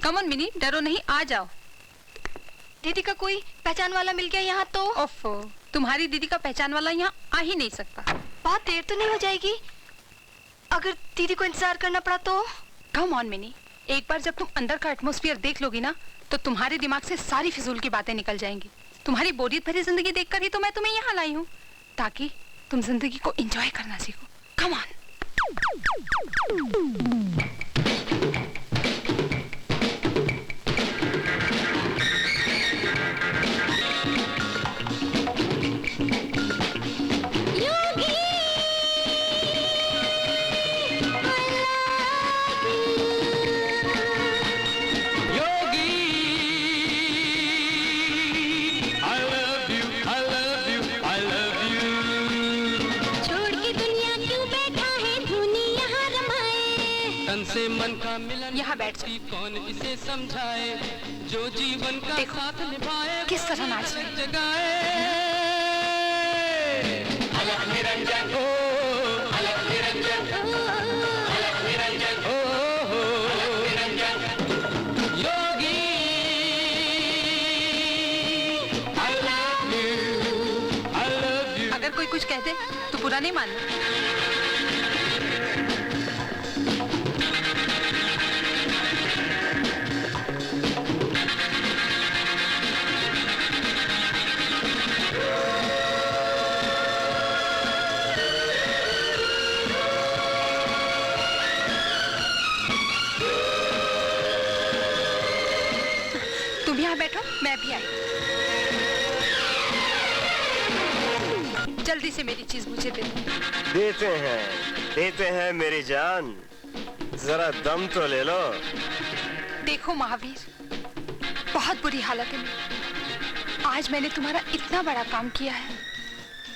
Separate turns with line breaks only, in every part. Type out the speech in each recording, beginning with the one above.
Come on mini, डरो नहीं, आ जाओ।
दीदी का कोई पहचान वाला मिल गया यहाँ तो?
ओफो, तुम्हारी दीदी का पहचान वाला यहाँ आ ही नहीं सकता।
बहुत देर तो नहीं हो जाएगी? अगर दीदी को इंतजार करना पड़ा तो?
कम ऑन मिनी, एक बार जब तुम अंदर का एटमॉस्फेयर देख लोगी ना, तो तुम्हारे दिमाग से सारी फिजूल की बातें निकल जाएंगी। तुम्हारी बोरियत भरी जिंदगी देखकर ही तो मैं तुम्हें यहाँ लाई हूँ, ताकि तुम जिंदगी को एंजॉय करना सीखो। Come on. यहाँ बैठ जाओ।
कौन इसे समझाए जो जीवन का साथ निभाए,
किस तरह नाच रहे
जगाए। अलग निरंजन हो, अलग निरंजन हो, अलग निरंजन हो, अलग निरंजन योगी। I love you।
अगर कोई कुछ कहते तो बुरा नहीं मानना। बैठो, मैं भी आई। जल्दी से मेरी चीज मुझे दे।
देते हैं मेरी जान, जरा दम तो ले लो।
देखो महावीर, बहुत बुरी हालत है। आज मैंने तुम्हारा इतना बड़ा काम किया है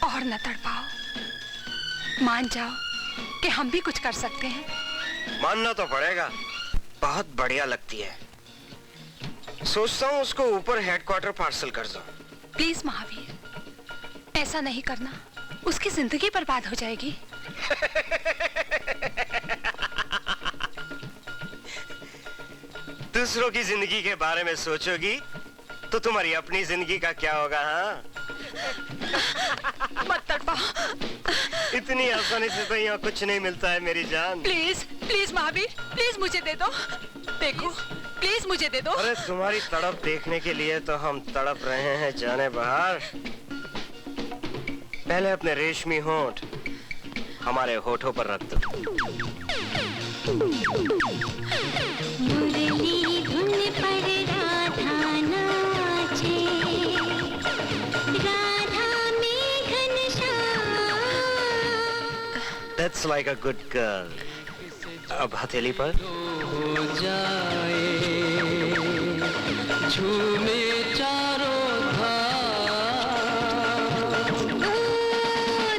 और न तड़पाओ। मान जाओ कि हम भी कुछ कर सकते हैं।
मानना तो पड़ेगा, बहुत बढ़िया लगती है। सोचता हूँ उसको ऊपर हेडक्वार्टर पार्सल कर दो।
प्लीज महावीर, ऐसा नहीं करना, उसकी जिंदगी बर्बाद हो जाएगी।
दूसरों की जिंदगी के बारे में सोचोगी तो तुम्हारी अपनी जिंदगी का क्या होगा? हाँ,
मत तड़पाओ।
इतनी आसानी से तो यहाँ कुछ नहीं मिलता है मेरी जान।
प्लीज प्लीज महावीर, प्लीज मुझे दे दो। देखो, प्लीज मुझे दे दो।
अरे तुम्हारी तड़प देखने के लिए तो हम तड़प रहे हैं जाने बहार। पहले अपने रेशमी होंठ हमारे होठों पर रख दो।
मुरली धुन पर राधा नाचे, राधा में Ghanshyam.
That's like a good girl। अब हथेली पर
हो जाए, झूमे चारों धाम।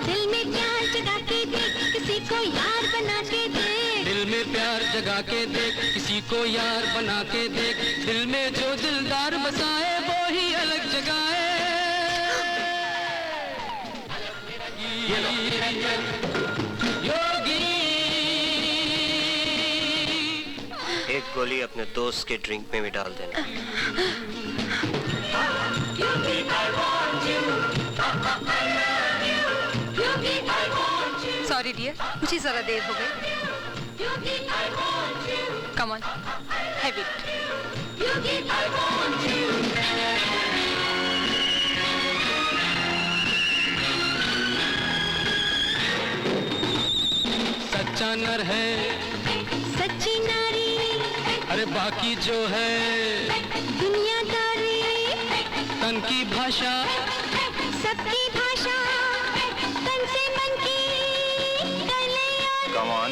दिल में प्यार जगा के देख, किसी को यार बना के देख।
दिल में प्यार जगा के देख, किसी को यार बना के देख। दिल में जो दिलदार बसाए वो ही अलग जगाए।
एक गोली अपने दोस्त के ड्रिंक में भी डाल देना।
सॉरी डियर, मुझे जरा देर हो गई। Come on, have it.
सच्चा नर है,
सच्ची नारी,
अरे बाकी जो है
दुनियादारी।
तन की भाषा,
सबकी भाषा, तन से मन की गले और
Come on,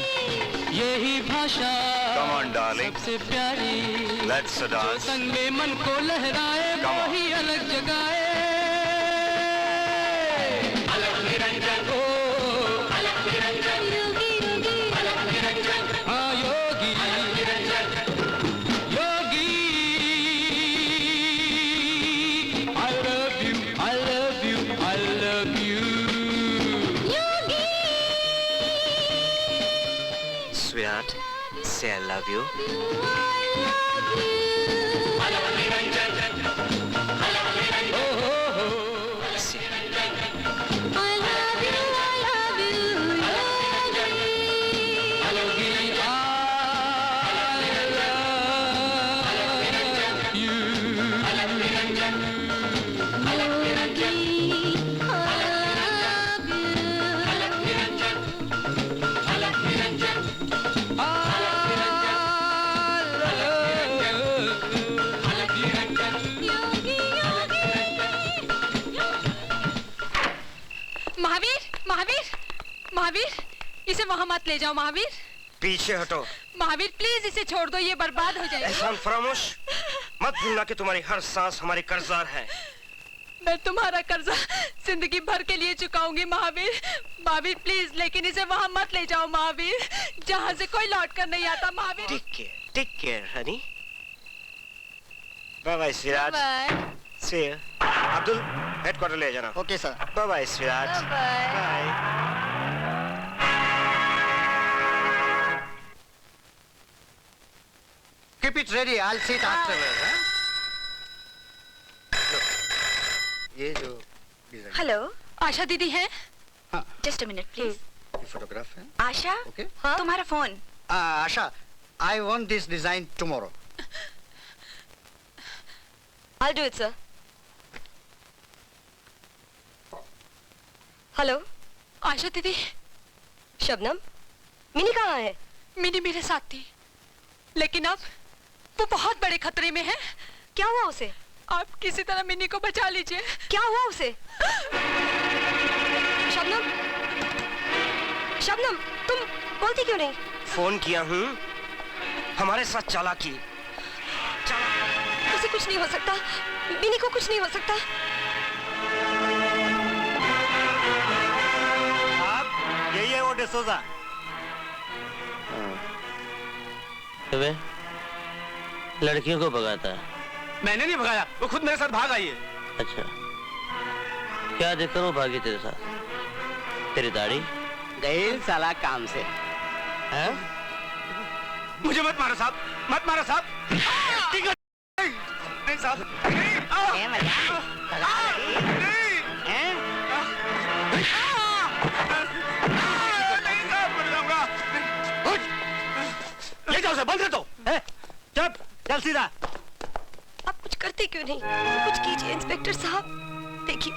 यही भाषा
come on darling,
सबसे प्यारी।
let's
जो
dance।
संग में मन को लहराए
Come on।
वही अलग जगाए। अलग निरंजन हो, अलग निरंजन
योगी योगी,
अलग निरंजन, हाँ योगी अलग निरंजन योगी। I love you, I love you, I love you।
Yogi.
Sweetheart, से आई लव यू।
महावीर, इसे वहाँ मत ले जाओ महावीर।
पीछे हटो।
महावीर प्लीज इसे छोड़ दो, ये बर्बाद हो जाएगा।
एहसान फरामोश मत भूलना कि तुम्हारी हर सांस हमारी कर्जदार है।
मैं तुम्हारा कर्जा जिंदगी भर के लिए चुकाऊंगी महावीर। महावीर प्लीज, लेकिन इसे वहाँ मत ले जाओ महावीर, जहाँ से कोई लौट कर नहीं आता Mahavir.
Take care honey. Bye bye Siraj. See you. Abdul headquarter ले जाना।
Okay sir.
Bye bye Siraj. Bye.
Keep it ready. I'll see it afterwards. ये जो
हेलो,
आशा दीदी हैं?
Just a minute please.
ये फोटोग्राफ है।
आशा,
Okay.
हाँ? तुम्हारा फोन।
Asha, I want this design tomorrow.
I'll do it, sir. Hello,
Asha दीदी।
शबनम, मिनी कहाँ है?
मिनी मेरे साथ थी, लेकिन अब वो बहुत बड़े खतरे में है।
क्या हुआ उसे?
आप किसी तरह मिनी को बचा लीजिए।
क्या हुआ उसे? शबनम, शबनम, तुम बोलती क्यों नहीं?
फोन किया हूँ, हमारे साथ चालाकी।
उसे कुछ नहीं हो सकता, मिनी को कुछ नहीं हो सकता।
आप यही है वो डिसोजा।
लड़कियों को भगाता है।
मैंने नहीं भगाया, वो खुद मेरे साथ भाग आई है।
अच्छा, क्या देखकर वो भागी तेरे साथ? तेरी दाढ़ी
गई साला काम से।
है?
मुझे मत मारो साहब, मत मारो साहब। ठीक है। नहीं साहब, नहीं। ले जाओ उसे, बंद कर दो। चुप, चल सीधा।
आप कुछ करते क्यों नहीं? कुछ कीजिए इंस्पेक्टर साहब। देखिए,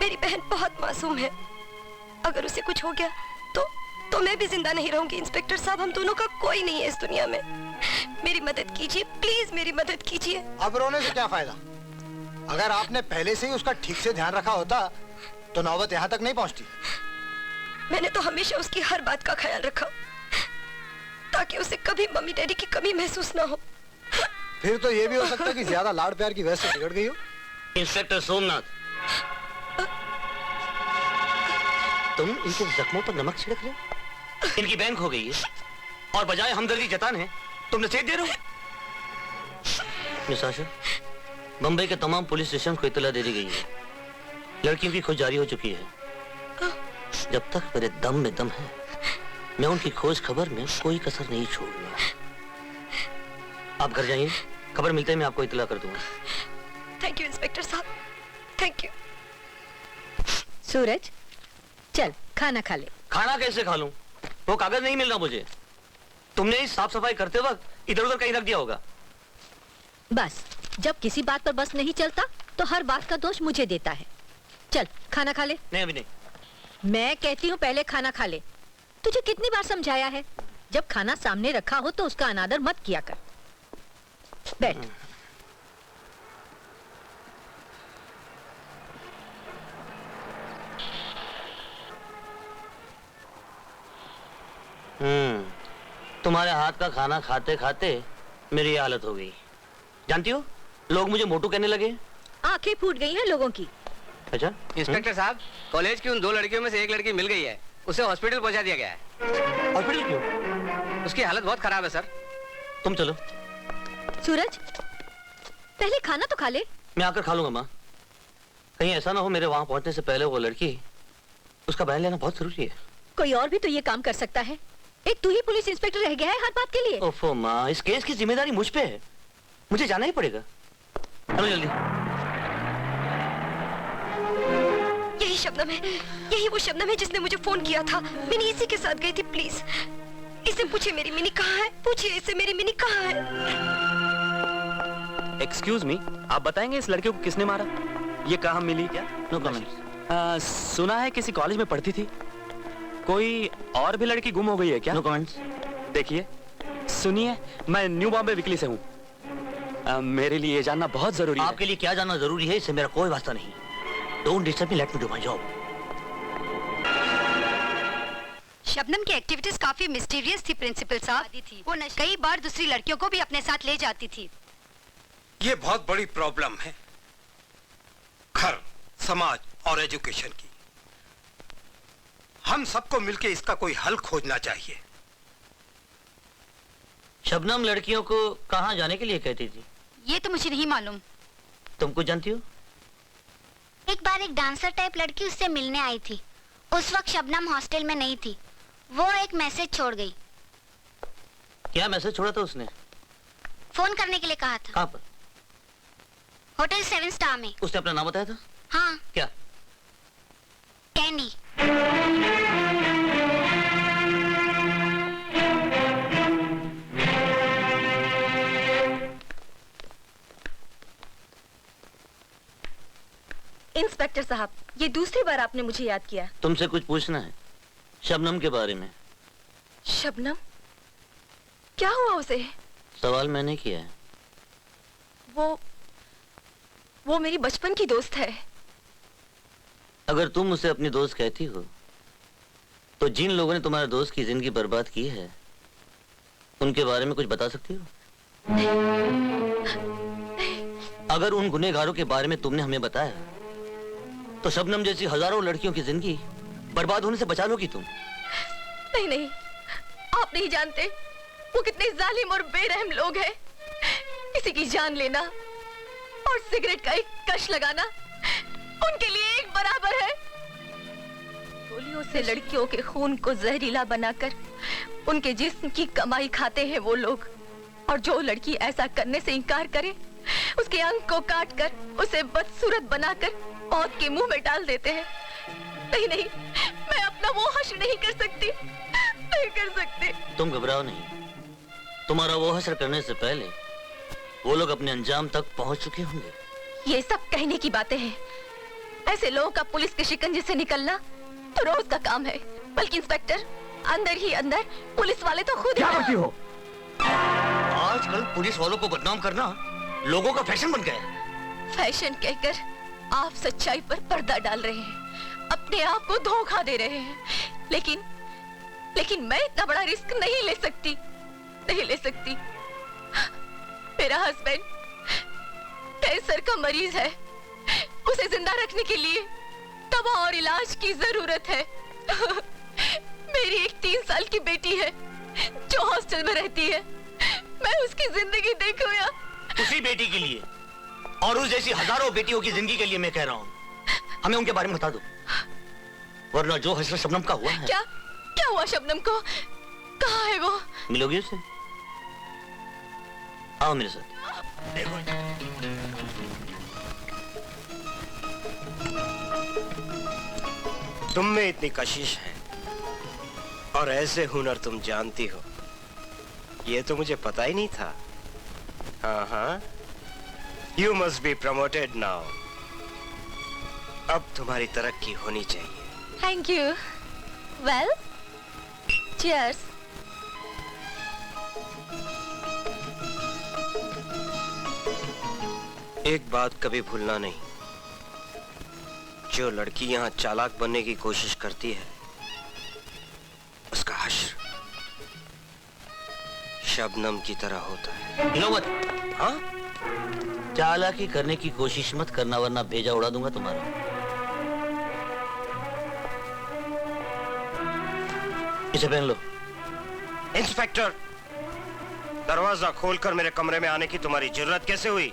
मेरी बहन बहुत मासूम है, अगर उसे कुछ हो गया तो मैं भी जिंदा नहीं रहूंगी। इंस्पेक्टर साहब, हम दोनों का कोई नहीं है इस दुनिया में। मेरी मदद कीजिए प्लीज, मेरी मदद कीजिए।
अब रोने से क्या फायदा? अगर आपने पहले से ही उसका ठीक से ध्यान रखा होता तो नौबत यहाँ तक नहीं पहुँचती।
मैंने तो हमेशा उसकी हर बात का ख्याल रखा, ताकि उसे कभी मम्मी डैडी की कमी महसूस ना हो।
फिर तो ये भी हो सकता है कि ज्यादा लाड़ प्यार की वजह से बिगड़ गई हो।
इंस्पेक्टर सोमनाथ, तुम इनके जख्मों पर नमक छिड़क रहे हो? इनकी बैंक हो गई है और बजाय हमदर्दी जताने तुम नसीहत दे रहे हो। मिस आशा, बम्बई के तमाम पुलिस स्टेशन को इत्तला दे दी गई है। लड़कियों की खोज जारी हो चुकी है। जब तक मेरे दम में दम है, मैं उनकी खोज खबर में कोई कसर नहीं छोड़ूंगा। आप घर जाइए, खबर मिलते ही मैं आपको इत्तला कर दूंगा।
थैंक यू इंस्पेक्टर साहब, थैंक यू।
सूरज, चल खाना खा ले।
खाना कैसे खा लूं? वो कागज नहीं मिल रहा मुझे। तुमने इस साफ सफाई करते वक्त इधर उधर कहीं रख दिया होगा।
बस, जब किसी बात पर बस नहीं चलता तो हर बात का दोष मुझे देता है। चल खाना खा ले।
नहीं अभी नहीं।
मैं कहती हूँ पहले खाना खा ले। तुझे कितनी बार समझाया है, जब खाना सामने रखा हो तो उसका अनादर मत किया कर। बैठ।
तुम्हारे हाथ का खाना खाते खाते मेरी ये हालत हो गई। जानती हो, लोग मुझे मोटू कहने लगे।
आंखें फूट गई हैं लोगों की।
अच्छा
इंस्पेक्टर साहब, कॉलेज की उन 2 लड़कियों में से एक लड़की मिल गई है, उसे हॉस्पिटल पहुंचा दिया गया है।
हॉस्पिटल क्यों?
उसकी हालत बहुत खराब है सर।
तुम चलो।
सूरज, पहले खाना तो खा ले।
मैं आकर खा लूंगा माँ। कहीं ऐसा ना हो मेरे वहां पहुंचने से पहले वो लड़की, उसका बयान लेना बहुत जरूरी है।
कोई और भी तो ये काम कर सकता है। एक तू ही पुलिस इंस्पेक्टर रह गया है हर बात के लिए।
ओफो माँ, इस केस की जिम्मेदारी मुझ पे है, मुझे जाना ही पड़ेगा। चलो जल्दी।
यही शबनम है, यही वो शबनम है जिसने मुझे फोन किया था। मिनी इसी के साथ गई थी। प्लीज इससे पूछे मेरी मिनी कहाँ है, पूछिए इससे मेरी मिनी कहाँ है।
एक्सक्यूज मी, आप बताएंगे इस लड़के को किसने मारा? ये कहाँ मिली? क्या?
No comments.
सुना है किसी कॉलेज में पढ़ती थी। कोई और भी लड़की गुम हो गई है क्या?
No comments.
देखिए सुनिए, मैं न्यू बॉम्बे वीकली से हूँ। मेरे लिए ये जानना बहुत जरूरी है।
आपके लिए क्या जानना जरूरी है इससे मेरा कोई वास्ता नहीं। Don't disturb me, let me do my job.
Shabnam की एक्टिविटीज काफी मिस्टीरियस थी प्रिंसिपल साहब। वो कई बार दूसरी लड़कियों को भी अपने साथ ले जाती थी।
ये बहुत बड़ी प्रॉब्लम है घर, समाज और एजुकेशन की। हम सबको मिलकर इसका कोई हल खोजना चाहिए।
शबनम लड़कियों को कहाँ जाने के लिए कहती थी?
ये तो मुझे नहीं मालूम।
तुम कुछ जानती हो?
एक बार एक डांसर टाइप लड़की उससे मिलने आई थी। उस वक्त शबनम हॉस्टल में नहीं थी। वो एक मैसेज छोड़ गई।
क्या मैसेज छोड़ा था उसने?
फोन करने के लिए कहा था।
कहाँ पर?
होटल 7 स्टार में।
उसने अपना नाम बताया था?
हाँ।
क्या?
कैंडी।
इंस्पेक्टर साहब, ये दूसरी बार आपने मुझे याद किया।
तुमसे कुछ पूछना है शबनम के बारे में।
शबनम? क्या हुआ उसे?
सवाल मैंने किया है।
वो मेरी बचपन की दोस्त है।
अगर तुम उसे अपनी दोस्त कहती हो तो जिन लोगों ने तुम्हारे दोस्त की जिंदगी बर्बाद की है उनके बारे में कुछ बता सकती हो? अगर उन गुनहगारों के बारे में तुमने हमें बताया तो शबनम जैसी हजारों लड़कियों की जिंदगी बर्बाद होने से बचा लोगी तुम।
नहीं नहीं, आप नहीं जानते वो कितने जालिम और बेरहम लोग हैं। किसी की जान लेना और सिगरेट का एक कश लगाना उनके लिए एक बराबर है। गोलियों से लड़कियों के खून को जहरीला बनाकर उनके जिस्म की कमाई खाते हैं वो लोग। और जो लड़की ऐसा करने से इनकार करे उसके अंग को काट कर उसे बदसूरत बनाकर मौत के मुंह में डाल देते हैं। नहीं नहीं, मैं अपना वो हश्र नहीं कर सकती, नहीं कर सकती।
तुम घबराओ नहीं, तुम्हारा वो हश्र करने से पहले वो लोग अपने अंजाम तक पहुंच चुके होंगे।
ये सब कहने की बातें हैं। ऐसे लोगों का पुलिस के शिकंजे से निकलना तो रोज का काम है। बल्कि इंस्पेक्टर, अंदर ही अंदर पुलिस वाले तो खुद
क्या करती हो? आजकल पुलिस वालों को बदनाम करना लोगों का फैशन बन गया है।
फैशन कहकर आप सच्चाई पर पर्दा डाल रहे हैं, अपने आप को धोखा दे रहे हैं। लेकिन मैं इतना बड़ा रिस्क नहीं ले सकती, नहीं ले सकती। मेरा हस्बैंड कैंसर का मरीज है। उसे जिंदा रखने के लिए दवा और इलाज की जरूरत है। मेरी एक 3 साल की बेटी है जो हॉस्टल में रहती है। मैं उसकी जिंदगी देखूं या
उसी बेटी के लिए और उस जैसी हजारों बेटियों की जिंदगी के लिए मैं कह रहा हूँ हमें उनके बारे में बता दो, वरना जो हश्र शबनम का हुआ है।
क्या हुआ शबनम को? कहाँ है वो?
मिलोगी उससे? आओ मेरे साथ।
तुम में इतनी कशिश है और ऐसे हुनर तुम जानती हो, ये तो मुझे पता ही नहीं था। हाँ, you must be promoted now. अब तुम्हारी तरक्की होनी चाहिए।
Thank you. Well, cheers.
एक बात कभी भूलना नहीं, जो लड़की यहाँ चालाक बनने की कोशिश करती है उसका हश्र शबनम की तरह होता है।
विनोद,
हाँ?
चालाकी करने की कोशिश मत करना वरना भेजा उड़ा दूंगा तुम्हारा। इसे पहन लो।
इंस्पेक्टर, दरवाजा खोलकर मेरे कमरे में आने की तुम्हारी जरूरत कैसे हुई?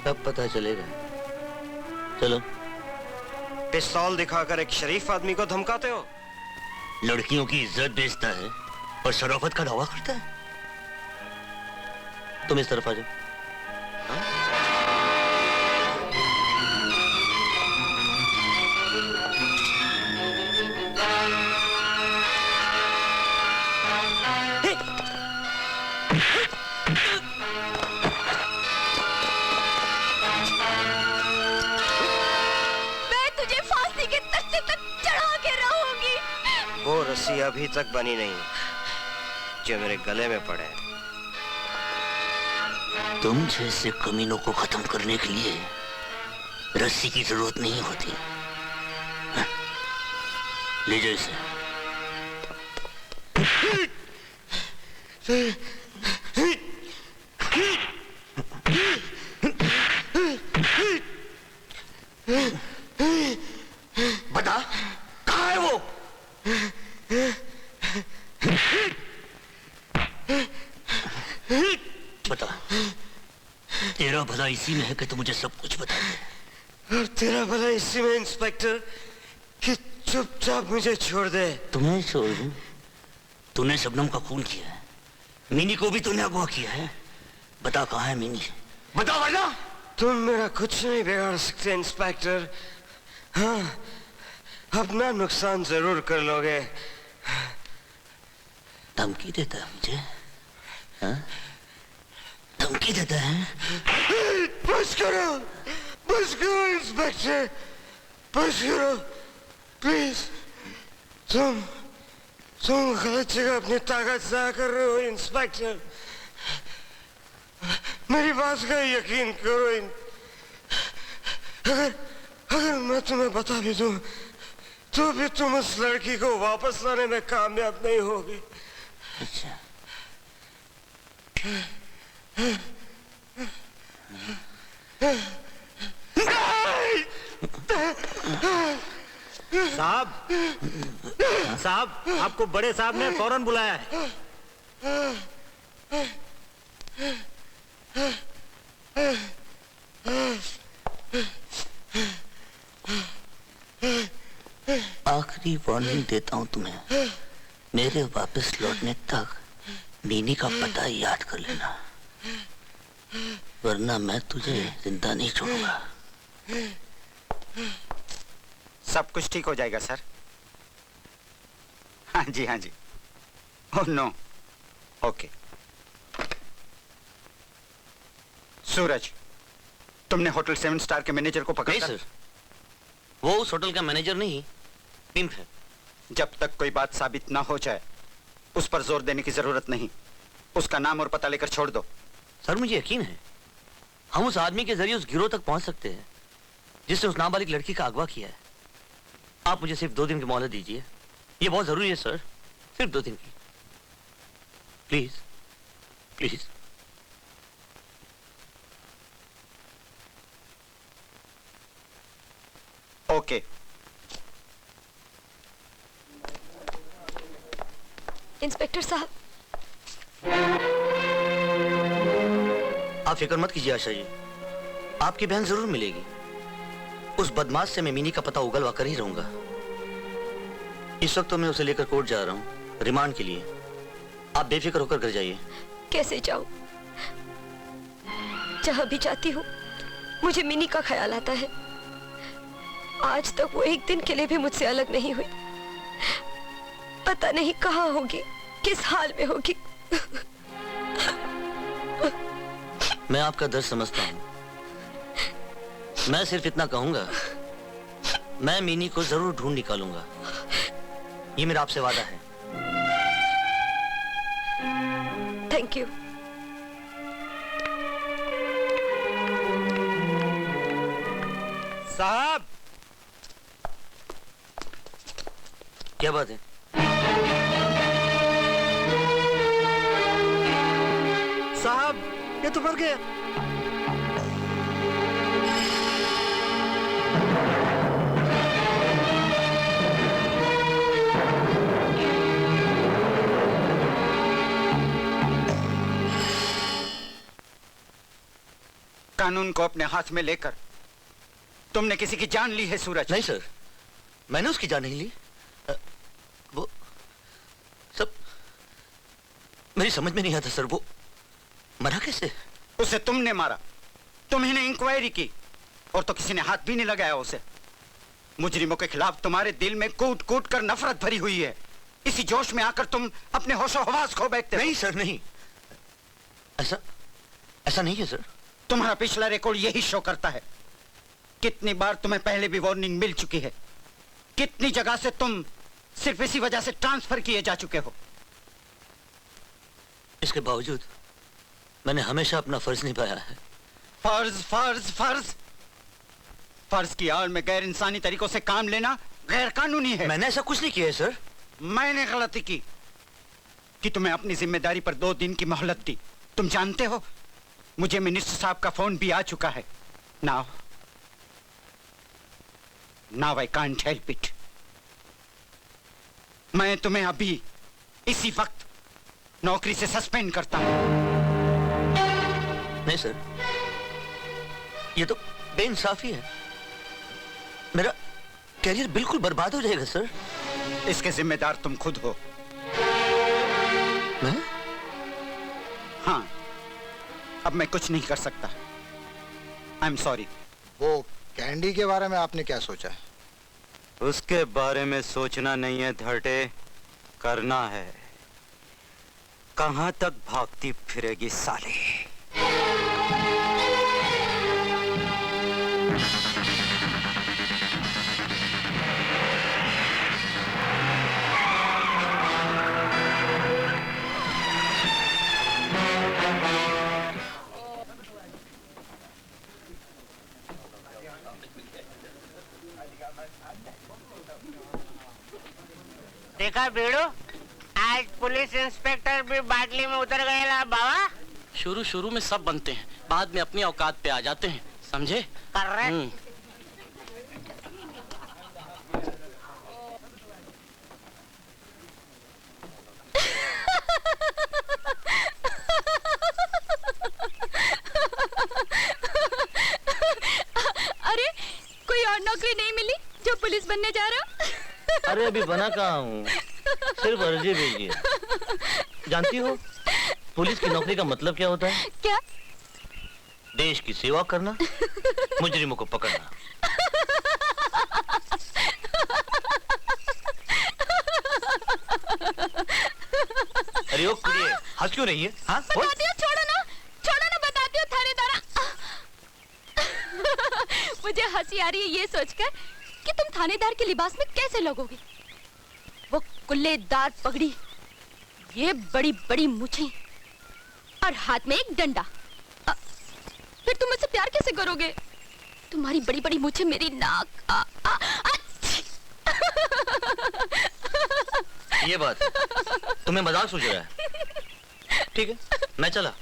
कब पता चलेगा। चलो।
पिस्तौल दिखाकर एक शरीफ आदमी को धमकाते हो?
लड़कियों की इज्जत बेचता है और शराफत का दावा करता है। तुम इस तरफ आ जाओ।
मैं तुझे फांसी के तख्ते तक चढ़ा के रहूंगी।
वो रस्सी अभी तक बनी नहीं जो मेरे गले में पड़े।
तुम जैसे कमीनों को खत्म करने के लिए रस्सी की जरूरत नहीं होती। ले जाओ इसे। बता कहाँ है वो? बता, तेरा भला इसी में है कि तू मुझे सब कुछ बता दे।
और तेरा भला इसी में इंस्पेक्टर कि चुपचाप मुझे छोड़ दे।
तुम्हें छोड़ दूं? तूने शबनम का खून किया है, मीनी को भी तूने अगवा किया है। बता कहाँ है मीनी? बता वरना
तुम मेरा कुछ नहीं बिगाड़ सकते इंस्पेक्टर। हाँ, अपना नुकसान जरूर कर लोगे।
धमकी देता है मुझे? हाँ? धमकी देता है?
बस करो इंस्पेक्टर, बस करो प्लीज। तुम गलत जगह अपनी ताकत ज़ाया कर रहे हो इंस्पेक्टर। मेरी बात का यकीन करो। अगर मैं तुम्हें बता भी दूं तो भी तुम उस लड़की को वापस लाने में कामयाब नहीं होगी।
अच्छा।
साहब आपको बड़े साहब ने फौरन बुलाया है।
आखिरी वार्निंग देता हूं तुम्हें, मेरे वापस लौटने तक मीनी का पता याद कर लेना, वरना मैं तुझे जिंदा नहीं छोड़ूंगा।
सब कुछ ठीक हो जाएगा सर। हाँ जी हाँ जी। Oh no. ओके। सूरज, तुमने होटल 7 स्टार के मैनेजर को पकड़ा?
नहीं सर, वो उस होटल का मैनेजर नहीं, पिंप है।
जब तक कोई बात साबित ना हो जाए उस पर जोर देने की जरूरत नहीं। उसका नाम और पता लेकर छोड़ दो।
सर मुझे यकीन है हम उस आदमी के जरिए उस गिरोह तक पहुंच सकते हैं जिसने उस नाबालिग लड़की का अगवा किया है। आप मुझे सिर्फ 2 दिन की मोहलत दीजिए, ये बहुत जरूरी है सर, सिर्फ 2 दिन की। Please please.
ओके।
इंस्पेक्टर साहब,
आप फिक्र मत कीजिए आशा जी, आपकी बहन जरूर मिलेगी। उस बदमाश से मैं मीनी का पता उगलवा कर ही रहूंगा। इस वक्त तो मैं उसे लेकर कोर्ट जा रहा हूँ रिमांड के लिए। आप बेफिक्र होकर घर जाइए।
कैसे जाऊं? जहां भी जाती हूँ मुझे मिनी का ख्याल आता है। आज तक वो एक दिन के लिए भी मुझसे अलग नहीं हुई। पता नहीं कहाँ होगी, किस हाल में होगी।
मैं आपका दर्द समझता हूँ। मैं सिर्फ इतना कहूंगा, मैं मीनी को जरूर ढूंढ निकालूंगा। ये मेरा आपसे वादा है।
Thank you.
साहब,
क्या बात है?
साहब ये तो मर गया। कानून को अपने हाथ में लेकर तुमने किसी की जान ली है सूरज।
नहीं सर, मैंने उसकी जान नहीं ली। वो मेरी समझ में नहीं आता सर, वो मरा कैसे?
उसे तुमने मारा, तुम्ही ने इंक्वायरी की, और तो किसी ने हाथ भी नहीं लगाया उसे। मुजरिमों के खिलाफ तुम्हारे दिल में कूट कूट कर नफरत भरी हुई है। इसी जोश में आकर तुम अपने होशो हवास खो बैठते हो।
नहीं सर, नहीं, ऐसा नहीं है सर।
तुम्हारा पिछला रिकॉर्ड यही शो करता है। कितनी बार तुम्हें पहले भी वार्निंग मिल चुकी है, कितनी जगह से तुम सिर्फ इसी वजह से ट्रांसफर किए जा चुके हो।
इसके बावजूद मैंने हमेशा अपना फर्ज निभाया है।
फर्ज फर्ज फर्ज फर्ज की आड़ में गैर इंसानी तरीकों से काम लेना गैर कानूनी है।
मैंने ऐसा कुछ नहीं किया है सर।
मैंने गलती की कि तुम्हें अपनी जिम्मेदारी पर 2 दिन की मोहलत दी। तुम जानते हो, मुझे मिनिस्टर साहब का फोन भी आ चुका है। Now I can't help it. मैं तुम्हें अभी इसी वक्त नौकरी से सस्पेंड करता हूं।
नहीं सर, ये तो बेइंसाफी है। मेरा कैरियर बिल्कुल बर्बाद हो जाएगा सर।
इसके जिम्मेदार तुम खुद हो।
मैं?
हाँ, अब मैं कुछ नहीं कर सकता। आई एम सॉरी।
वो कैंडी के बारे में आपने क्या सोचा है?
उसके बारे में सोचना नहीं है धड़े, करना है। कहां तक भागती फिरेगी साली?
देखा बेड़ो, आज पुलिस इंस्पेक्टर भी बाटली में उतर गए ला बाबा।
शुरू में सब बनते हैं, बाद में अपनी औकात पे आ जाते हैं, समझे?
करेक्ट।
अरे, कोई और नौकरी नहीं मिली जो पुलिस बनने जा रहा हो?
अरे अभी बना कहाँ हूँ, सिर्फ अर्जी भेजी है। जानती हो पुलिस की नौकरी का मतलब क्या होता है?
क्या?
देश की सेवा करना, मुजरिमों को पकड़ना। अरे ओ कुड़िए, हंस क्यों रही है? हाँ?
बताती हो, छोड़ो ना, बताती हो थानेदारा। मुझे हंसी आ रही है ये सोचकर कि तुम थानेदार के लिबास में कैसे लगोगे। वो कुल्लेदार पगड़ी, ये बड़ी बड़ी मूछें और हाथ में एक डंडा। फिर तुम मुझसे प्यार कैसे करोगे? तुम्हारी बड़ी बड़ी मूछें मेरी नाक।
ये बात तुम्हें मजाक सूझ रहा है? ठीक है, मैं चला।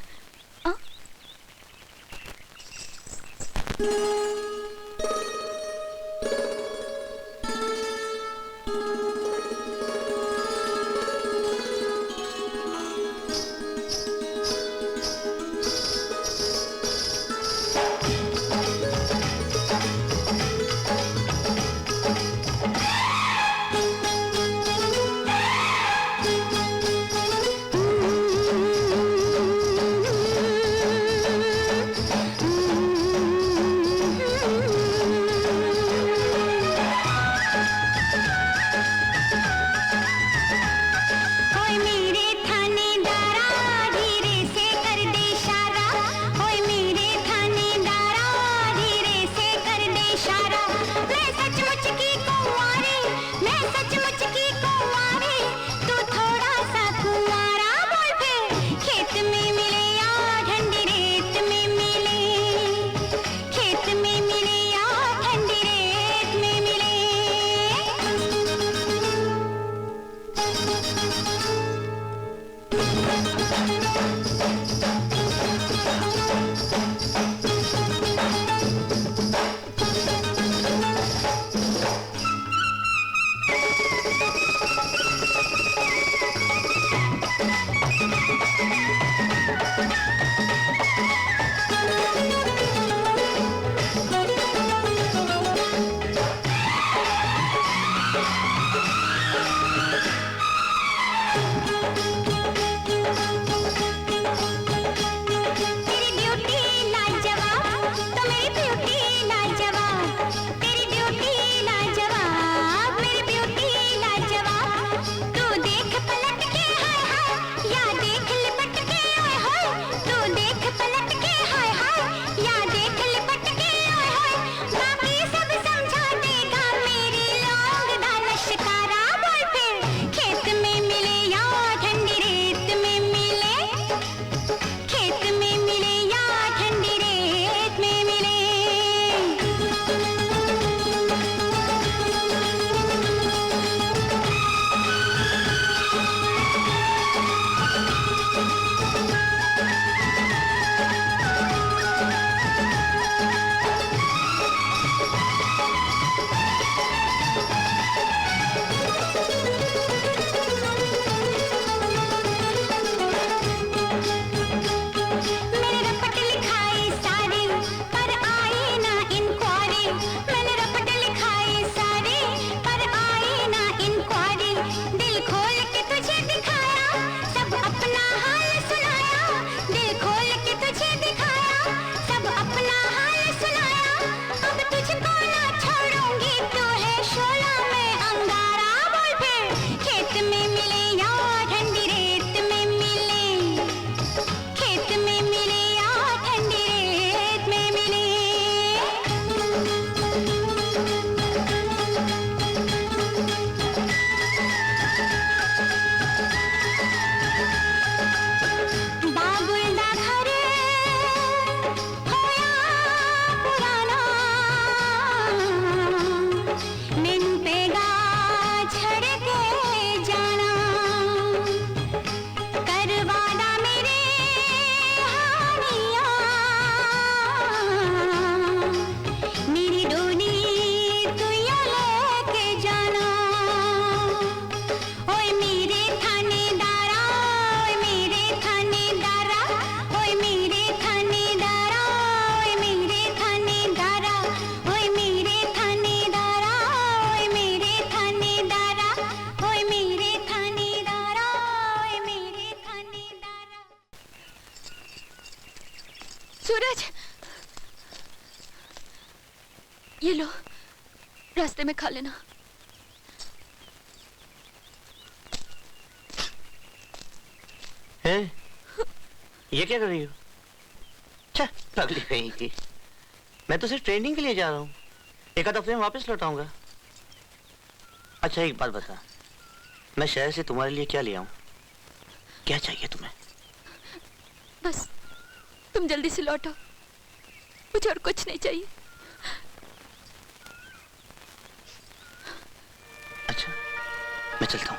सूरज, ये लो, रास्ते में खा लेना।
है? ये क्या कर रही हो? अच्छा, पगली कहीं की। मैं तो सिर्फ ट्रेनिंग के लिए जा रहा हूँ, एक आध हफ्ते में वापस लौट आऊंगा। अच्छा एक बात बता, मैं शहर से तुम्हारे लिए क्या ले आऊं? क्या चाहिए तुम्हें?
बस तुम जल्दी से लौटो, मुझे और कुछ नहीं चाहिए।
अच्छा, मैं चलता हूँ।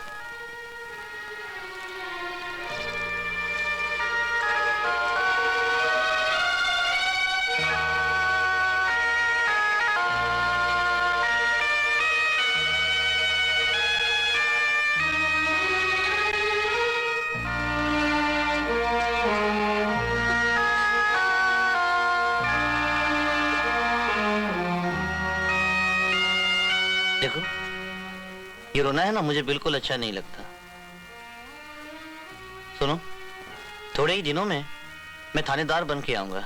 देखो, ये रोना है ना, मुझे बिल्कुल अच्छा नहीं लगता। सुनो, थोड़े ही दिनों में मैं थानेदार बन के आऊंगा।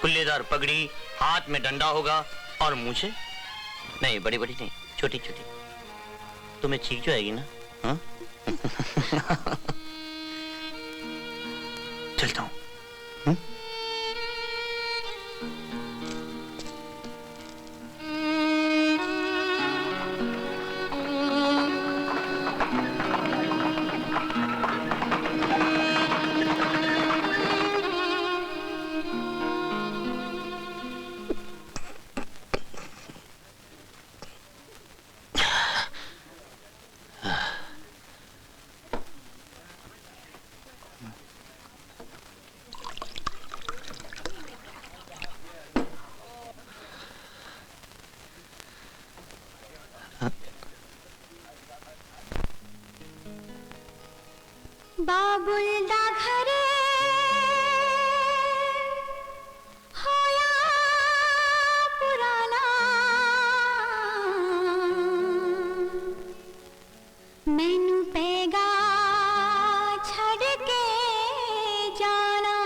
कुल्लेदार पगड़ी, हाथ में डंडा होगा और मूछें नहीं, बड़ी बड़ी नहीं, छोटी छोटी। तुम्हें चीख जो आएगी ना? हाँ? चलता हूँ।
बाबुल दा घरे होया पुराना, मैनू पेगा छड़ के जाना।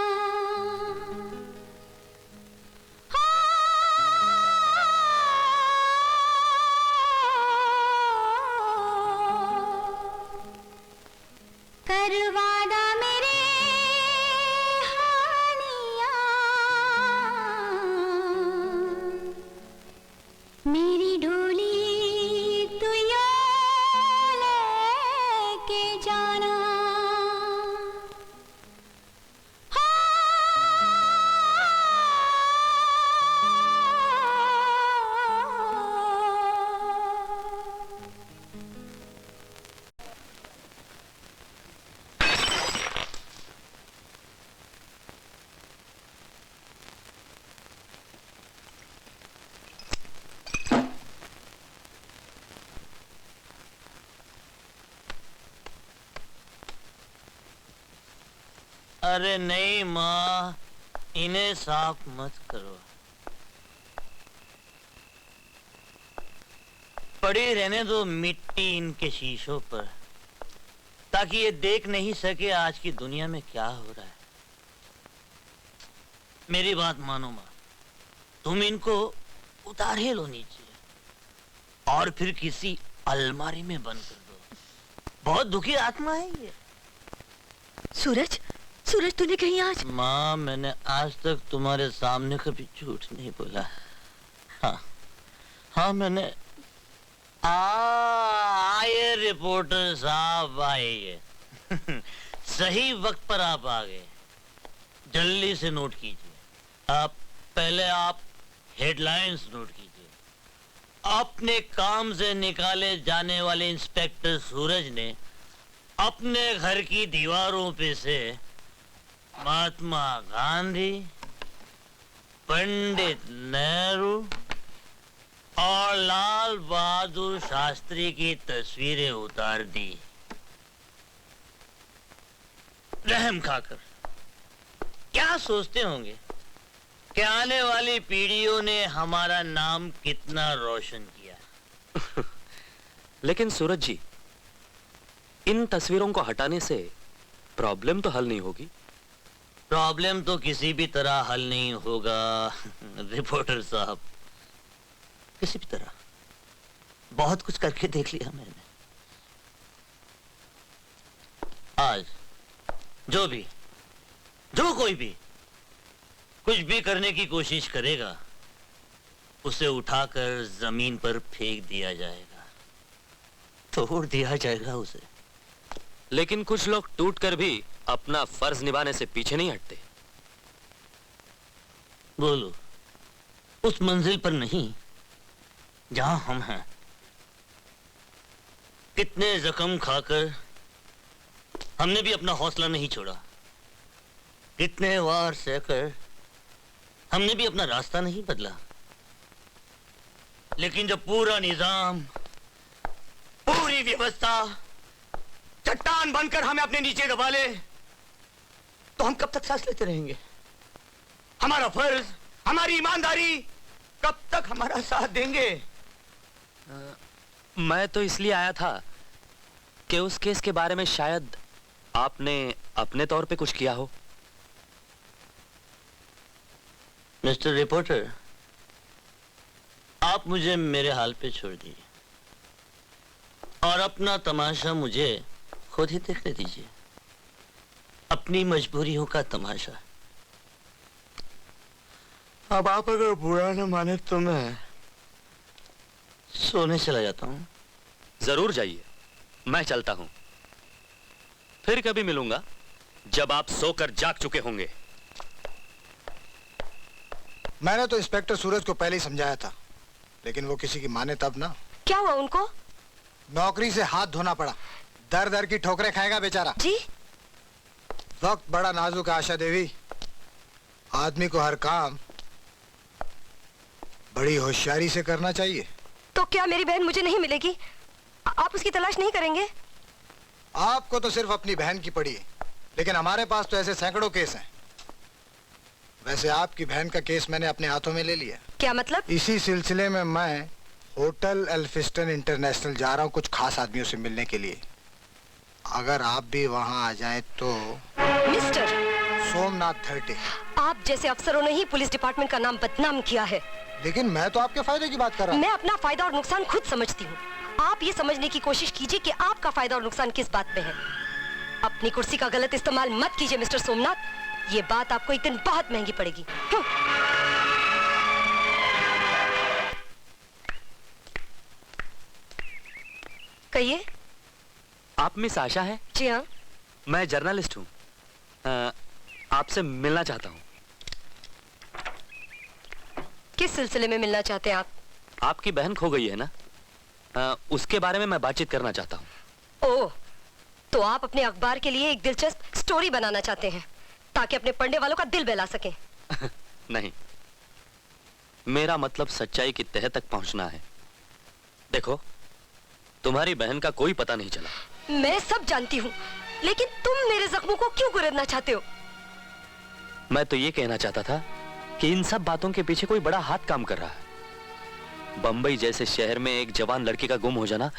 करवादा मेरे हानिया, मेरी डोली तू यो लेके जाना।
अरे नहीं माँ, इन्हें साफ मत करो, पड़ी रहने दो मिट्टी इनके शीशों पर, ताकि ये देख नहीं सके आज की दुनिया में क्या हो रहा है। मेरी बात मानो माँ, तुम इनको उतारे लो नीचे और फिर किसी अलमारी में बंद कर दो। बहुत दुखी आत्मा है ये।
सूरज, सूरज तूने कहीं आज?
माँ, मैंने आज तक तुम्हारे सामने कभी झूठ नहीं बोला। हाँ हाँ, मैंने आए रिपोर्टर साहब आए। सही वक्त पर आप आ गए। जल्दी से नोट कीजिए। पहले आप हेडलाइंस नोट कीजिए। अपने काम से निकाले जाने वाले इंस्पेक्टर सूरज ने अपने घर की दीवारों पे से महात्मा गांधी, पंडित नेहरू और लाल बहादुर शास्त्री की तस्वीरें उतार दी। रहम खाकर क्या सोचते होंगे कि आने वाली पीढ़ियों ने हमारा नाम कितना रोशन किया।
लेकिन सूरज जी, इन तस्वीरों को हटाने से प्रॉब्लम तो हल नहीं होगी।
प्रॉब्लम तो किसी भी तरह हल नहीं होगा रिपोर्टर साहब, किसी भी तरह। बहुत कुछ करके देख लिया मैंने। आज जो कोई भी कुछ भी करने की कोशिश करेगा, उसे उठाकर जमीन पर फेंक दिया जाएगा, तोड़ दिया जाएगा उसे।
लेकिन कुछ लोग टूटकर भी अपना फर्ज निभाने से पीछे नहीं हटते।
बोलो, उस मंजिल पर नहीं जहां हम हैं। कितने जख्म खाकर हमने भी अपना हौसला नहीं छोड़ा, कितने वार सहकर हमने भी अपना रास्ता नहीं बदला। लेकिन जब पूरा निजाम, पूरी व्यवस्था चट्टान बनकर हमें अपने नीचे दबा ले, तो हम कब तक सांस लेते रहेंगे? हमारा फर्ज, हमारी ईमानदारी कब तक हमारा साथ देंगे?
मैं तो इसलिए आया था कि उस केस के बारे में शायद आपने अपने तौर पे कुछ किया हो।
मिस्टर रिपोर्टर, आप मुझे मेरे हाल पे छोड़ दीजिए और अपना तमाशा मुझे खुद ही देखने दीजिए, अपनी मजबूरियों का तमाशा। अब आप अगर बुरा न माने तो मैं सोने चला जाता हूँ।
जरूर जाइए, मैं चलता हूं। फिर कभी मिलूंगा जब आप सोकर जाग चुके होंगे।
मैंने तो इंस्पेक्टर सूरज को पहले ही समझाया था, लेकिन वो किसी की माने तब ना।
क्या हुआ उनको?
नौकरी से हाथ धोना पड़ा, दर दर की ठोकरें खाएगा बेचारा।
जी?
वक्त बड़ा नाजुक है आशा देवी, आदमी को हर काम बड़ी होशियारी से करना चाहिए।
तो क्या मेरी बहन मुझे नहीं मिलेगी? आप उसकी तलाश नहीं करेंगे?
आपको तो सिर्फ अपनी बहन की पड़ी है, लेकिन हमारे पास तो ऐसे सैकड़ों केस हैं। वैसे आपकी बहन का केस मैंने अपने हाथों में ले लिया।
क्या मतलब?
इसी सिलसिले में मैं होटल एल्फिस्टन इंटरनेशनल जा रहा हूँ कुछ खास आदमियों से मिलने के लिए। अगर आप भी वहाँ आ जाएं तो।
मिस्टर
सोमनाथ 30।
आप जैसे अफसरों ने ही पुलिस डिपार्टमेंट का नाम बदनाम किया है।
लेकिन मैं तो आपके फायदे की बात कर रहा हूँ।
मैं अपना फायदा और नुकसान खुद समझती हूँ। आप ये समझने की कोशिश कीजिए कि आपका फायदा और नुकसान किस बात में है। अपनी कुर्सी का गलत इस्तेमाल मत कीजिए मिस्टर सोमनाथ, ये बात आपको एक दिन बहुत महंगी पड़ेगी। कहिए।
आप मिस आशा है?
जी हाँ।
मैं जर्नलिस्ट हूँ, आपसे मिलना चाहता हूँ।
किस सिलसिले में मिलना चाहते हैं आप?
आपकी बहन खो गई है ना, उसके बारे में मैं बातचीत करना चाहता हूँ।
ओह, तो आप अपने अखबार के लिए एक दिलचस्प स्टोरी बनाना चाहते हैं ताकि अपने पढ़ने वालों का दिल बहला सकें।
नहीं, मेरा मतलब सच्चाई की तह तक पहुंचना है। देखो, तुम्हारी बहन का कोई पता नहीं चला।
मैं सब जानती हूँ, लेकिन तुम मेरे जख्मों को क्यों कुरेदना चाहते हो?
मैं तो ये कहना चाहता था कि इन सब बातों के पीछे कोई बड़ा हाथ काम कर रहा है। बंबई जैसे शहर में एक जवान लड़की का गुम हो जाना,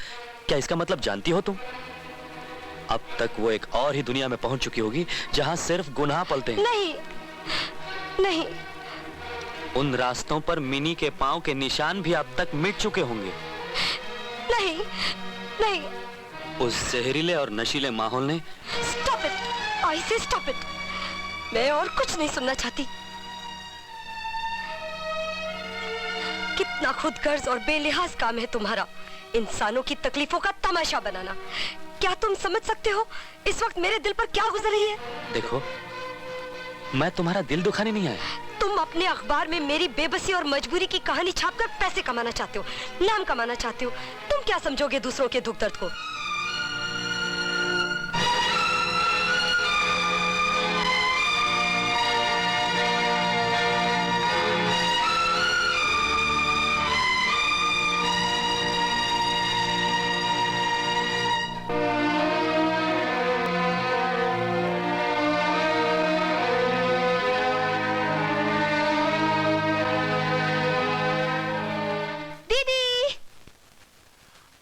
क्या इसका मतलब जानती हो तुम? अब तक वो एक और ही दुनिया में पहुंच चुकी होगी जहां सिर्फ गुनाह पलते हैं।
नहीं, नहीं।
उन रास्तों पर मिनी के पांव के निशान भी अब तक मिट चुके होंगे।
नहीं, नहीं।
उस जहरीले और नशीले माहौल ने।
Stop it! I say stop it! मैं और कुछ नहीं सुनना चाहती। कितना खुदगर्ज और बेलिहाज काम है तुम्हारा, इंसानों की तकलीफों का तमाशा बनाना। क्या तुम समझ सकते हो इस वक्त मेरे दिल पर क्या गुजर रही है?
देखो, मैं तुम्हारा दिल दुखाने नहीं आया।
तुम अपने अखबार में मेरी बेबसी और मजबूरी की कहानी छापकर पैसे कमाना चाहते हो, नाम कमाना चाहते हो। तुम क्या समझोगे दूसरों के दुख दर्द को?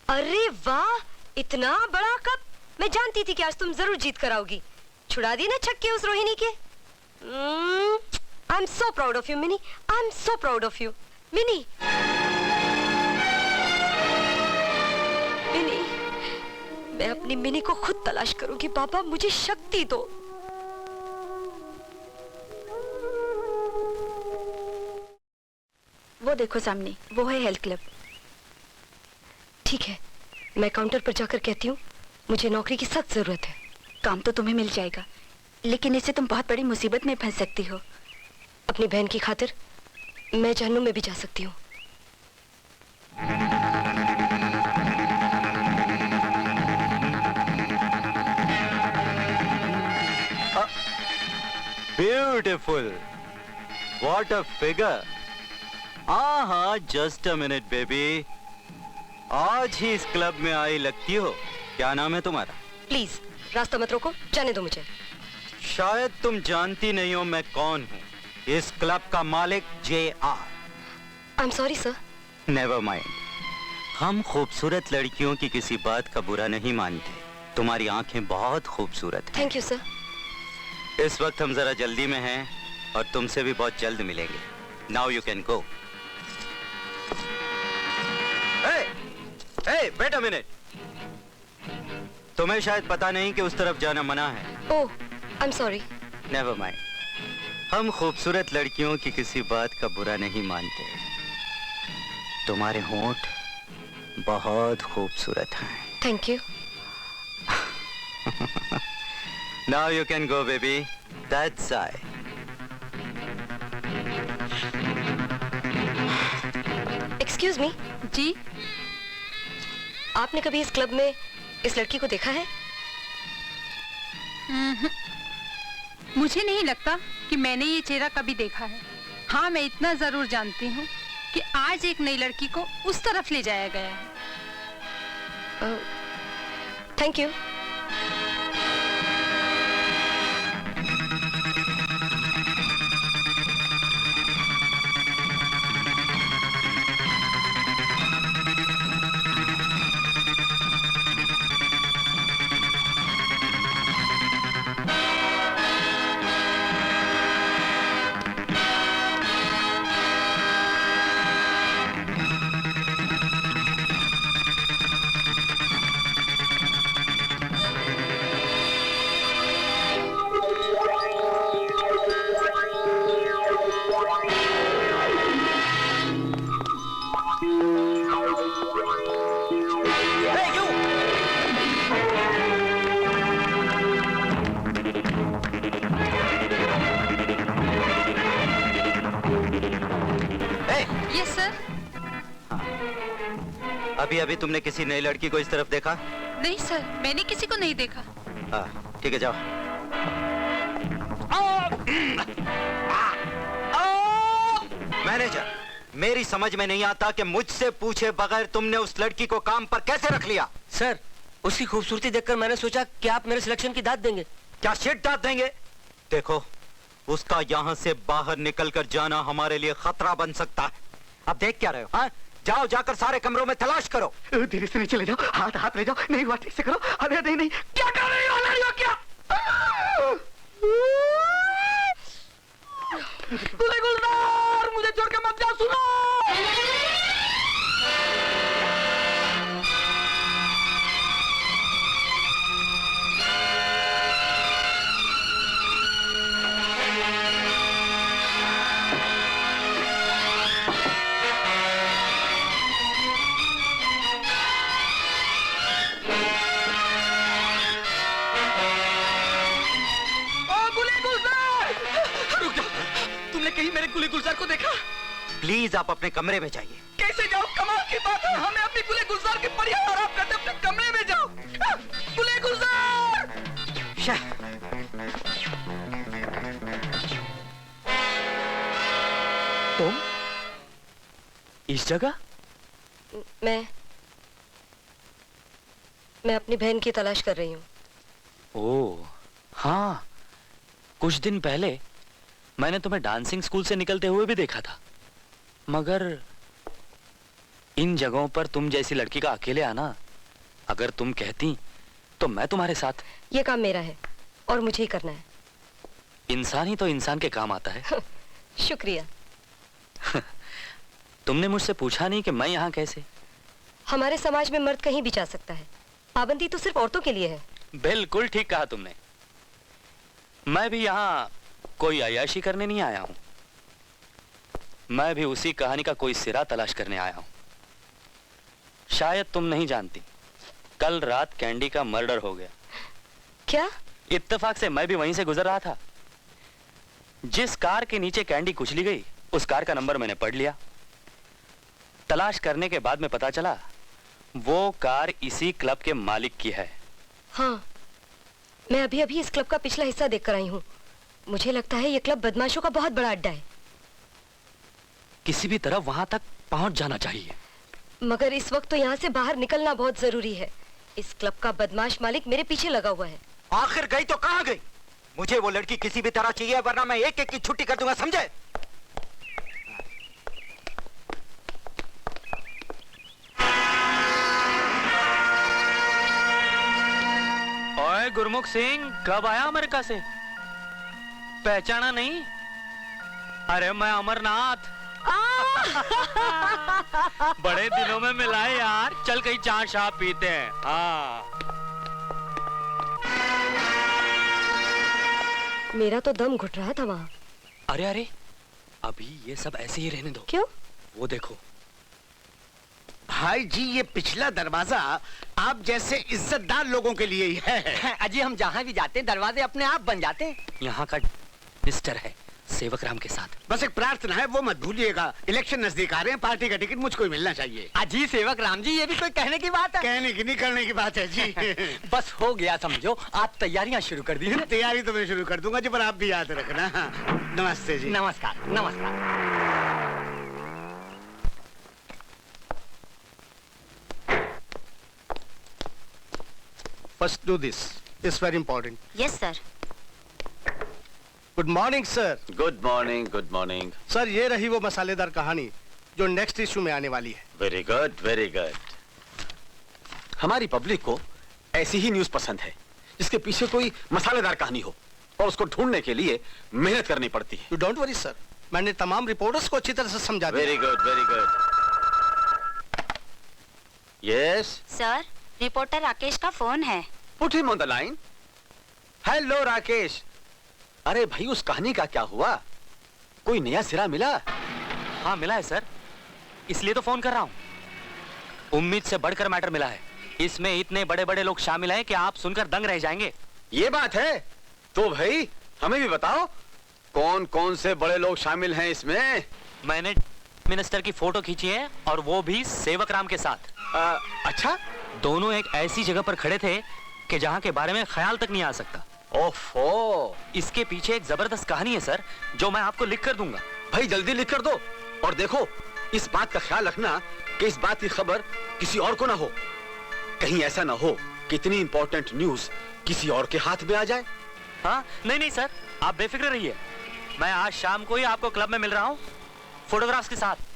अरे वाह, इतना बड़ा कप! मैं जानती थी कि आज तुम जरूर जीत कर आओगी। छुड़ा दी ना छक्के उस रोहिणी के। I'm so proud of you, Minnie. I'm so proud of you. Minnie. Minnie. मैं अपनी मिनी को खुद तलाश करूंगी। पापा मुझे शक्ति दो।
वो देखो सामने, वो है हेल्थ क्लब।
ठीक है, मैं काउंटर पर जाकर कहती हूँ मुझे नौकरी की सख्त जरूरत है।
काम तो तुम्हें मिल जाएगा, लेकिन इससे तुम बहुत बड़ी मुसीबत में फंस सकती हो।
अपनी बहन की खातिर मैं जहन्नुम में भी जा सकती हूँ।
Beautiful, what a figure. हाँ, जस्ट अ मिनट बेबी, आज ही इस क्लब में आई लगती हो। क्या नाम है तुम्हारा?
प्लीज रास्ता मत रोको, जाने दो मुझे।
शायद तुम जानती नहीं हो मैं कौन हूँ। इस क्लब का मालिक JR।
I am sorry sir.
Never mind, हम खूबसूरत लड़कियों की किसी बात का बुरा नहीं मानते। तुम्हारी आंखें बहुत खूबसूरत हैं।
Thank you sir.
इस वक्त हम जरा जल्दी में हैं और तुमसे भी बहुत जल्द मिलेंगे। Now you can go. Wait a minute, तुम्हें शायद पता नहीं कि उस तरफ जाना मना है।
Oh, I am sorry.
Never mind, हम खूबसूरत लड़कियों की किसी बात का बुरा नहीं मानते। तुम्हारे होंठ बहुत खूबसूरत हैं।
Thank you.
Now you can go, baby. That's I.
Excuse me.
जी?
आपने कभी इस क्लब में इस लड़की को देखा है?
मुझे नहीं लगता कि मैंने ये चेहरा कभी देखा है। हाँ, मैं इतना जरूर जानती हूँ कि आज एक नई लड़की को उस तरफ ले जाया गया है।
Thank you.
अभी तुमने किसी नई लड़की को इस तरफ देखा?
नहीं सर, मैंने किसी को नहीं देखा।
हाँ, ठीक है, जाओ। मैनेजर, मेरी समझ में नहीं आता कि मुझसे पूछे बगैर तुमने उस लड़की को काम पर कैसे रख लिया?
सर, उसकी खूबसूरती देखकर मैंने सोचा कि आप मेरे सिलेक्शन की दाद देंगे।
क्या शिट दाद देंगे? देखो, उसका यहाँ से बाहर निकलकर जाना हमारे लिए खतरा बन सकता है। अब देख क्या रहे हो? हाँ, जाओ, जाकर सारे कमरों में तलाश करो।
धीरे से नीचे ले जाओ, हाथ हाथ ले जाओ। नहीं हुआ, ठीक से करो। अरे नहीं नहीं, क्या कर रही हो? नहीं हो क्या? गुलजार, मुझे छोड़ के मत जाओ, सुनो। गुले गुलजार को देखा?
प्लीज आप अपने कमरे में जाइए।
कैसे जाओ? कमाल की बात है, हमें अपनी गुले गुलजार की परियां और आप कहते अपने कमरे में जाओ। गुले गुलजार!
तुम इस जगह?
मैं अपनी बहन की तलाश कर रही हूँ।
ओह, हाँ, कुछ दिन पहले मैंने तुम्हें डांसिंग स्कूल से निकलते हुए भी देखा था, मगर इन जगहों पर तुम जैसी लड़की का अकेले आना, अगर तुम कहती तो मैं तुम्हारे साथ।
ये काम मेरा है और मुझे ही करना है।
इंसान ही तो इंसान के काम आता है।
शुक्रिया।
तुमने मुझसे पूछा नहीं कि मैं यहाँ कैसे?
हमारे समाज में मर्द कहीं भी जा सकता है, पाबंदी तो सिर्फ औरतों के लिए है।
बिल्कुल ठीक कहा तुमने। मैं भी यहाँ कोई अय्याशी करने नहीं आया हूँ, मैं भी उसी कहानी का कोई सिरा तलाश करने आया हूँ। शायद तुम नहीं जानती, कल रात कैंडी का मर्डर हो गया।
क्या?
इत्तेफाक से मैं भी वहीं से गुजर रहा था। जिस कार के नीचे कैंडी कुचली गई, उस कार का नंबर मैंने पढ़ लिया। तलाश करने के बाद में पता चला वो कार इसी क्लब के मालिक की है।
हाँ, मैं अभी अभी इस क्लब का पिछला हिस्सा देखकर आई हूँ। मुझे लगता है ये क्लब बदमाशों का बहुत बड़ा अड्डा है।
किसी भी तरह वहां तक पहुंच जाना चाहिए।
मगर इस वक्त तो यहाँ से बाहर निकलना बहुत जरूरी है। इस क्लब का बदमाश मालिक मेरे पीछे लगा हुआ है।
आखिर गई तो कहाँ गई? मुझे वो लड़की किसी भी तरह चाहिए, वरना मैं एक एक की छुट्टी कर दूंगा, समझे?
ओए गुरमुख सिंह, कब आया अमेरिका से? पहचाना नहीं? अरे मैं अमरनाथ। बड़े दिनों में मिला है यार, चल कहीं चाय शाप पीते हैं। हाँ।
मेरा तो दम घुट रहा था वहाँ।
अरे अरे, अभी ये सब ऐसे ही रहने दो।
क्यों?
वो देखो।
भाई जी, ये पिछला दरवाजा आप जैसे इज्जतदार लोगों के लिए ही है।
अजी हम जहाँ भी जाते हैं दरवाजे अपने आप बन जाते हैं।
यहाँ का मिनिस्टर है सेवक राम के साथ।
बस एक प्रार्थना है, वो मत भूलिएगा। इलेक्शन नजदीक आ रहे हैं, पार्टी का टिकट मुझको ही मिलना चाहिए।
अजी सेवक राम जी, ये भी कोई कहने की बात है?
कहने की नहीं, करने की बात है जी।
बस हो गया समझो, आप तैयारियां शुरू कर दी।
तैयारी तो मैं शुरू कर दूंगा जी, पर आप भी याद रखना। नमस्ते जी।
नमस्कार नमस्कार।
First do this. It's very important.
Yes sir.
Good morning sir.
Good morning, good morning.
Sir, ये रही वो मसालेदार कहानी जो नेक्स्ट इशू में आने वाली है।
Very good, very good. हमारी पब्लिक को ऐसी ही न्यूज पसंद है जिसके पीछे कोई मसालेदार कहानी हो, और उसको ढूंढने के लिए मेहनत करनी पड़ती है।
यू डोंट वरी सर, मैंने तमाम रिपोर्टर्स को अच्छी तरह से समझा दिया।
Very good, very good. Yes
sir, reporter Rakesh का फोन है।
Put him on the line. Hello Rakesh. अरे भाई, उस कहानी का क्या हुआ? कोई नया सिरा मिला?
हाँ मिला है सर, इसलिए तो फोन कर रहा हूँ। उम्मीद से बढ़कर मैटर मिला है। इसमें इतने बड़े बड़े लोग शामिल हैं कि आप सुनकर दंग रह जाएंगे।
ये बात है तो भाई हमें भी बताओ, कौन कौन से बड़े लोग शामिल हैं इसमें?
मैंने मिनिस्टर की फोटो खींची है, और वो भी सेवक राम के साथ।
अच्छा?
दोनों एक ऐसी जगह पर खड़े थे कि जहाँ के बारे में ख्याल तक नहीं आ सकता।
ओफो,
इसके पीछे एक जबरदस्त कहानी है सर, जो मैं आपको लिख कर दूंगा।
भाई जल्दी लिख कर दो, और देखो इस बात का ख्याल रखना कि इस बात की खबर किसी और को ना हो। कहीं ऐसा ना हो कि इतनी इंपॉर्टेंट न्यूज किसी और के हाथ में आ जाए।
हाँ नहीं नहीं सर, आप बेफिक्र रहिए। मैं आज शाम को ही आपको क्लब में मिल रहा हूँ, फोटोग्राफ्स के साथ।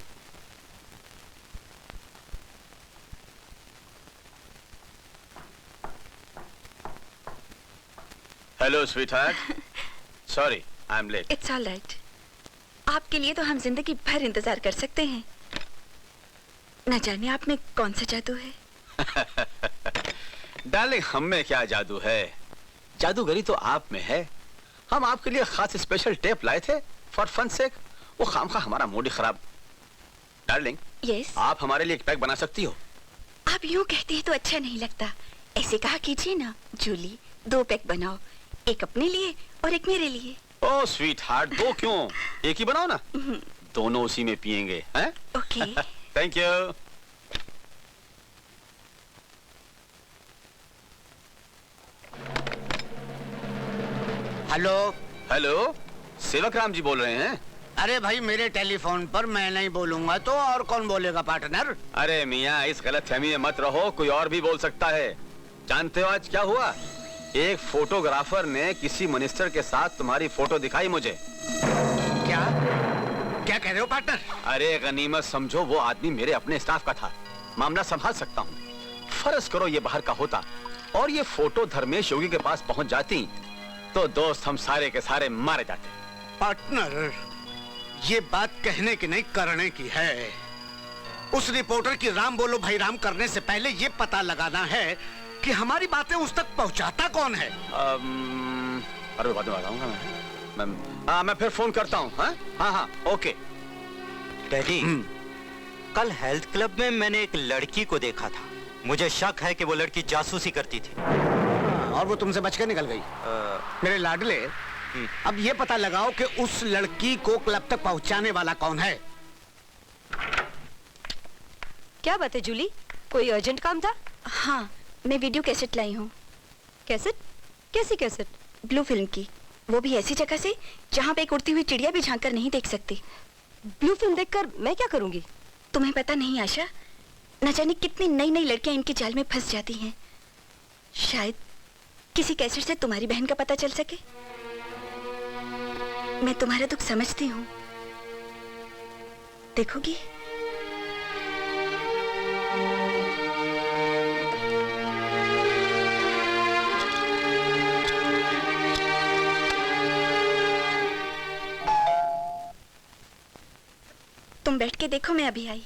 Hello sweetheart, sorry I am late.
It's all right. आपके लिए तो हम जिंदगी भर इंतजार कर सकते हैं। न जाने आप में कौन सा जादू है।
डार्लिंग, हम में क्या जादू है? जादूगरी तो आप में है। हम आपके लिए खास स्पेशल टेप लाए थे फॉर फन सेक। वो खामखा हमारा मूड ही खराब। डार्लिंग,
यस,
आप हमारे लिए एक पैक बना सकती हो?
आप यूं कहते हैं तो अच्छा नहीं लगता। ऐसे कहा कीजिए ना, जूली 2 पैक बनाओ, एक अपने लिए और एक मेरे लिए।
ओह स्वीटहार्ट, 2 क्यों, एक ही बनाओ ना। दोनों उसी में पिएंगे, हैं?
Okay.
Thank you.
Hello.
Hello, सेवक राम जी बोल रहे हैं?
अरे भाई, मेरे टेलीफोन पर मैं नहीं बोलूंगा तो और कौन बोलेगा पार्टनर?
अरे मियाँ, इस गलतफहमी में मत रहो, कोई और भी बोल सकता है। जानते हो आज क्या हुआ? एक फोटोग्राफर ने किसी मिनिस्टर के साथ तुम्हारी फोटो दिखाई मुझे।
क्या क्या कह रहे हो पार्टनर?
अरे गनीमत समझो, वो आदमी मेरे अपने स्टाफ का था। मामला संभाल सकता हूँ। फर्ज करो ये बाहर का होता और ये फोटो धर्मेश योगी के पास पहुंच जाती, तो दोस्त हम सारे के सारे मारे जाते।
पार्टनर, ये बात कहने की नहीं करने की है। उस रिपोर्टर की राम बोलो भाई राम करने से पहले ये पता लगाना है कि हमारी बातें उस तक पहुंचाता कौन है।
अरे बाद में बताऊंगा मैं फिर फोन करता हूँ। हाँ, ओके।
डैडी, कल हेल्थ क्लब में मैंने एक लड़की को देखा था। मुझे शक है कि वो लड़की जासूसी करती थी।
और वो तुमसे बचकर निकल गई। मेरे लाडले, अब ये पता लगाओ कि उस लड़की को क्लब तक पहुंचाने वाला कौन है।
क्या बात है जूली, कोई अर्जेंट काम था?
हाँ, मैं वीडियो कैसेट लाई हूँ।
कैसेट? कैसी कैसेट?
ब्लू फिल्म की, वो भी ऐसी जगह से जहाँ पे एक उड़ती हुई चिड़िया भी झांक कर नहीं देख सकती।
ब्लू फिल्म देखकर मैं क्या करूंगी?
तुम्हें पता नहीं आशा, न जाने कितनी नई नई लड़कियां इनके जाल में फंस जाती हैं। शायद किसी कैसेट से तुम्हारी बहन का पता चल सके। मैं तुम्हारा दुख समझती हूँ, देखोगी? तुम बैठ के देखो, मैं अभी आई।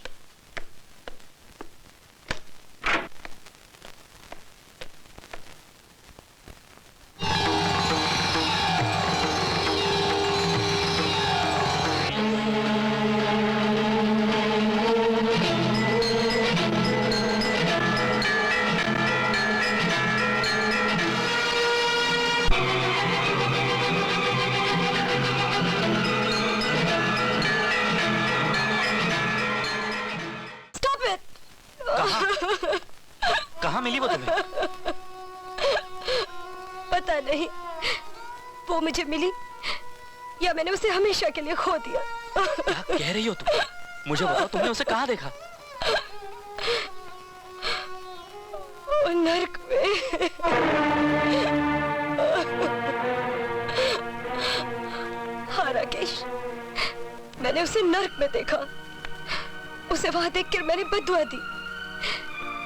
कहाँ मिली वो तुम्हें?
पता नहीं, वो मुझे मिली या मैंने उसे हमेशा के लिए खो दिया।
क्या कह रही हो तुम? मुझे बताओ, तुमने उसे कहाँ देखा?
नर्क में। हाँ राकेश, मैंने उसे नर्क में देखा। उसे वहां देखकर मैंने बद्दुआ दी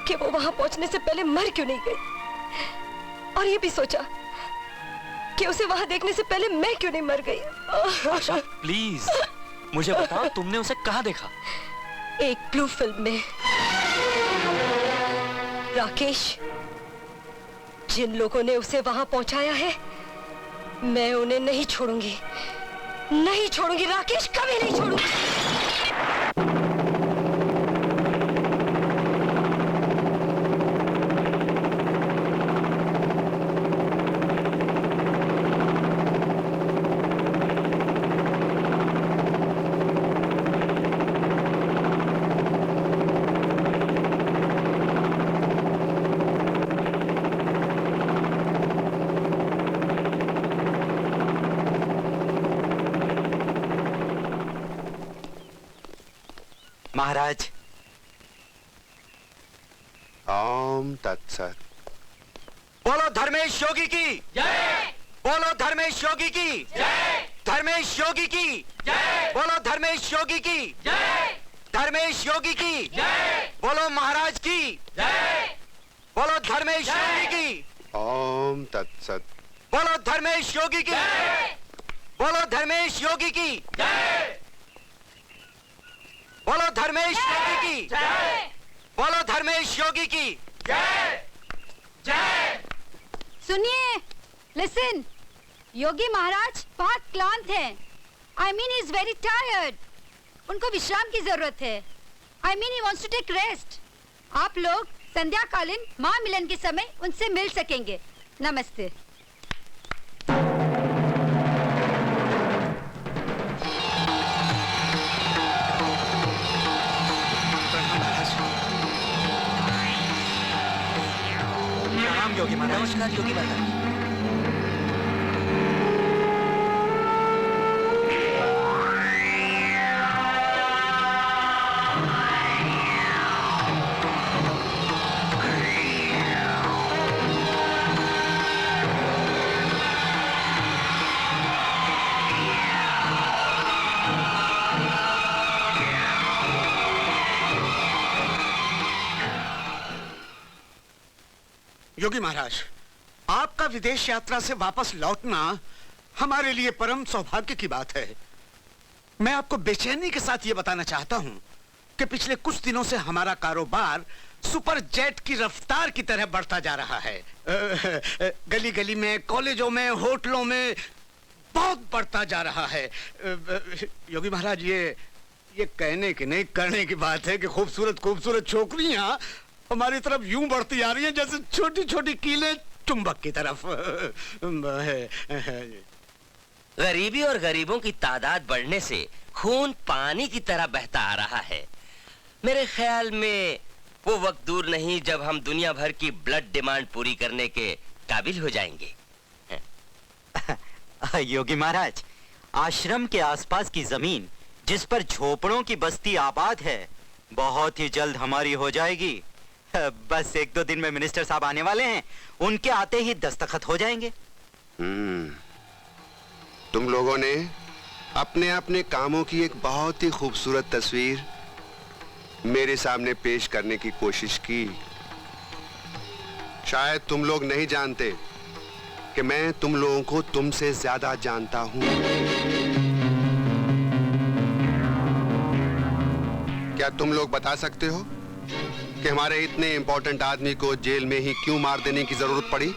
कि वो वहां पहुंचने से पहले मर क्यों नहीं गई, और ये भी सोचा कि उसे वहां देखने से पहले मैं क्यों नहीं मर गई।
आशा, प्लीज मुझे बताओ, तुमने उसे कहाँ देखा?
एक ब्लू फिल्म में। राकेश, जिन लोगों ने उसे वहां पहुंचाया है, मैं उन्हें नहीं छोड़ूंगी, नहीं छोड़ूंगी राकेश, कभी नहीं छोड़ूंगी।
महाराज।
ओम तत्सत।
बोलो धर्मेश योगी की जय। बोलो धर्मेश योगी की जय। धर्मेश योगी की जय। बोलो धर्मेश योगी की जय। धर्मेश योगी की जय। बोलो महाराज की जय। बोलो धर्मेश योगी की।
ओम तत्सत।
बोलो धर्मेश योगी की जय। बोलो धर्मेश योगी की जय। बोलो धर्मेश योगी की जय। बोलो धर्मेश योगी की जय। जय।
सुनिए, लिसन, योगी महाराज बहुत क्लांत हैं। I mean, he is very tired. उनको विश्राम की जरूरत है। I mean, he wants to take rest. आप लोग संध्या कालीन महामिलन के समय उनसे मिल सकेंगे। नमस्ते।
प्रणाम योगी महाराज।
नमस्कार योगी महाराज।
योगी महाराज, आपका का विदेश यात्रा से वापस लौटना हमारे लिए परम सौभाग्य की बात है। मैं आपको बेचैनी के साथ ये बताना चाहता हूं कि पिछले कुछ दिनों से हमारा कारोबार सुपर जेट की रफ्तार की तरह बढ़ता जा रहा है। गली गली में, कॉलेजों में, होटलों में बहुत बढ़ता जा रहा है। योगी महाराज, ये कहने की नहीं करने की बात है कि खूबसूरत खूबसूरत छोकरियां हमारी तरफ यूं बढ़ती आ रही हैं जैसे छोटी छोटी कीलें चुंबक की तरफ।
गरीबी और गरीबों की तादाद बढ़ने से खून पानी की तरह बहता आ रहा है। मेरे ख्याल में वो वक्त दूर नहीं जब हम दुनिया भर की ब्लड डिमांड पूरी करने के काबिल हो जाएंगे।
योगी महाराज, आश्रम के आसपास की जमीन जिस पर झोपड़ों की बस्ती आबाद है बहुत ही जल्द हमारी हो जाएगी। बस 1-2 दिन में मिनिस्टर साहब आने वाले हैं, उनके आते ही दस्तखत हो जाएंगे।
तुम लोगों ने अपने अपने कामों की एक बहुत ही खूबसूरत तस्वीर मेरे सामने पेश करने की कोशिश की। शायद तुम लोग नहीं जानते कि मैं तुम लोगों को तुमसे ज्यादा जानता हूं। क्या तुम लोग बता सकते हो कि हमारे इतने इंपॉर्टेंट आदमी को जेल में ही क्यों मार देने की जरूरत पड़ी?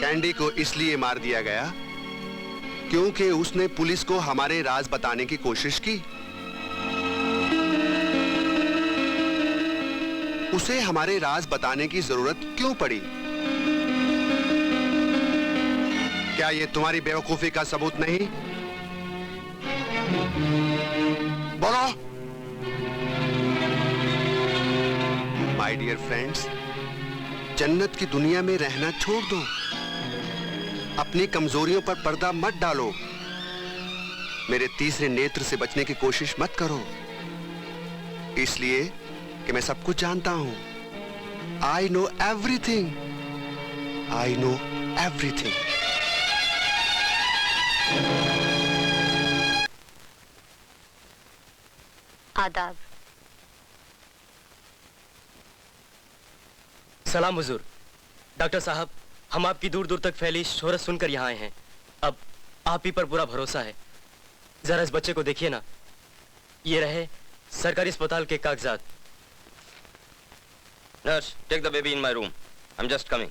कैंडी को इसलिए मार दिया गया क्योंकि उसने पुलिस को हमारे राज बताने की कोशिश की। उसे हमारे राज बताने की जरूरत क्यों पड़ी? क्या यह तुम्हारी बेवकूफी का सबूत नहीं? बोलो। माय डियर फ्रेंड्स, जन्नत की दुनिया में रहना छोड़ दो। अपनी कमजोरियों पर पर्दा मत डालो। मेरे तीसरे नेत्र से बचने की कोशिश मत करो, इसलिए कि मैं सब कुछ जानता हूं। I know everything. I know everything.
आदाब।
सलाम हुजूर। डॉक्टर साहब, हम आपकी दूर दूर तक फैली शोहरत सुनकर यहाँ आए हैं। अब आप ही पर पूरा भरोसा है। जरा इस बच्चे को देखिए ना। ये रहे सरकारी अस्पताल के कागजात।
Nurse, take the baby in my room. I am just coming.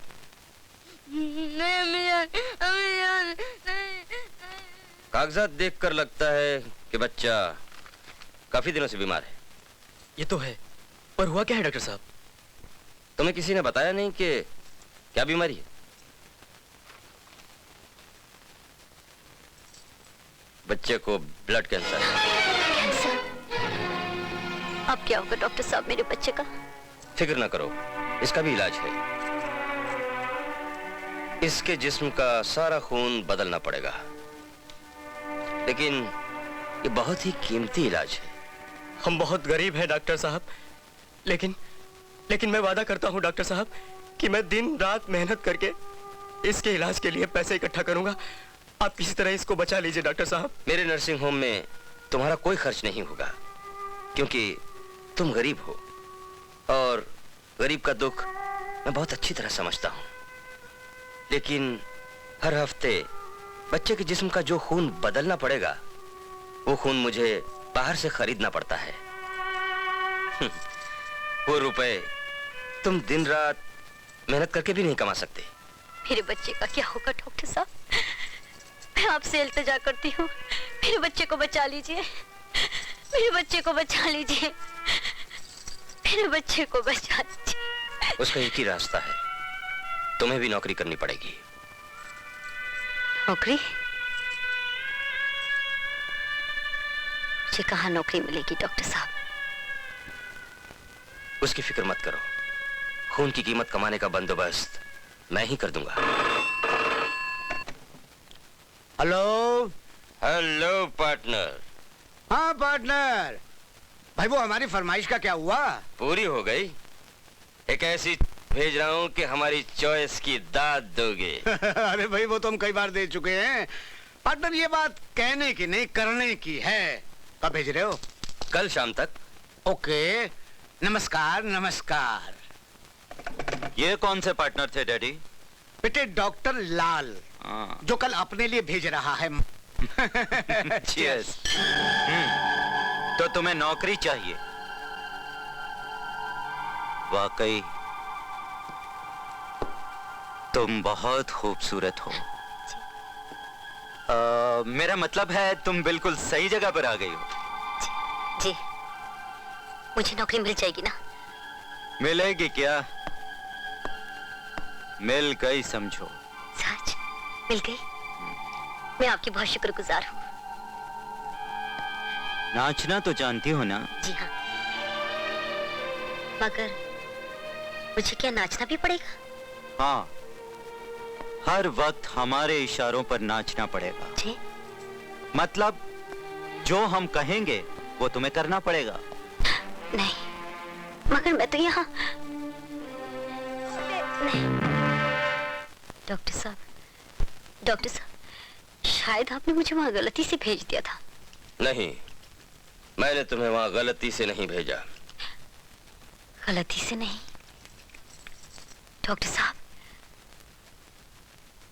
कागजात देखकर लगता है कि बच्चा काफी दिनों से बीमार है।
ये तो है, पर हुआ क्या है डॉक्टर साहब?
तुम्हें किसी ने बताया नहीं कि क्या बीमारी है? बच्चे को ब्लड कैंसर है।
कैंसर? अब क्या होगा डॉक्टर साहब मेरे बच्चे का?
फिक्र ना करो, इसका भी इलाज है। इसके जिस्म का सारा खून बदलना पड़ेगा, लेकिन ये बहुत ही कीमती इलाज है।
हम बहुत गरीब हैं डॉक्टर साहब, लेकिन मैं वादा करता हूं डॉक्टर साहब कि मैं दिन रात मेहनत करके इसके इलाज के लिए पैसे इकट्ठा करूंगा। आप किसी तरह इसको बचा लीजिए डॉक्टर साहब।
मेरे नर्सिंग होम में तुम्हारा कोई खर्च नहीं होगा, क्योंकि तुम गरीब हो और गरीब का दुख मैं बहुत अच्छी तरह समझता हूं। लेकिन हर हफ्ते बच्चे के जिस्म का जो खून बदलना पड़ेगा, वो खून मुझे बाहर से खरीदना पड़ता है। वो रुपए तुम दिन रात मेहनत करके भी नहीं कमा सकते।
मेरे बच्चे का क्या होगा डॉक्टर साहब? मैं आपसे इल्तिजा करती हूँ, मेरे बच्चे को बचा लीजिए। मेरे बच्चे को बचा लीजिए। मेरे बच्चे को बचा लीजिए।
उसका एक ही रास्ता है, तुम्हें भी नौकरी करनी पड़ेगी।
नौकरी? मुझे कहाँ नौकरी मिलेगी डॉक्टर साहब?
उसकी फिक्र मत करो, खून की कीमत कमाने का बंदोबस्त मैं ही कर दूंगा।
हेलो।
Hello partner.
हाँ पार्टनर। भाई वो हमारी फरमाइश का क्या हुआ?
पूरी हो गई। एक ऐसी भेज रहा हूँ कि हमारी चॉइस की दाद दोगे।
अरे भाई वो तो हम कई बार दे चुके हैं। पार्टनर ये बात कहने की नहीं करने की है। कब भेज रहे हो?
कल शाम तक।
ओके। नमस्कार नमस्कार।
ये कौन से पार्टनर थे डैडी?
बेटे डॉक्टर लाल, जो कल अपने लिए भेज रहा है।
Cheers. तो तुम्हें नौकरी चाहिए? वाकई तुम बहुत खूबसूरत हो। मेरा मतलब है तुम बिल्कुल सही जगह पर आ गई हो।
जी, मुझे नौकरी मिल जाएगी ना?
मिलेगी क्या? मिल गई समझो।
सच मिल गई? मैं आपकी बहुत शुक्रगुजार हूँ।
नाचना तो जानती हो ना?
जी हाँ, मगर मुझे क्या नाचना भी पड़ेगा?
हाँ, हर वक्त हमारे इशारों पर नाचना पड़ेगा।
जी?
मतलब जो हम कहेंगे वो तुम्हें करना पड़ेगा।
नहीं, मगर मैं तो यहाँ नहीं। डॉक्टर साहब, शायद आपने मुझे वहाँ गलती से भेज दिया था।
नहीं, मैंने तुम्हें वहां गलती से नहीं भेजा।
गलती से नहीं? डॉक्टर साहब,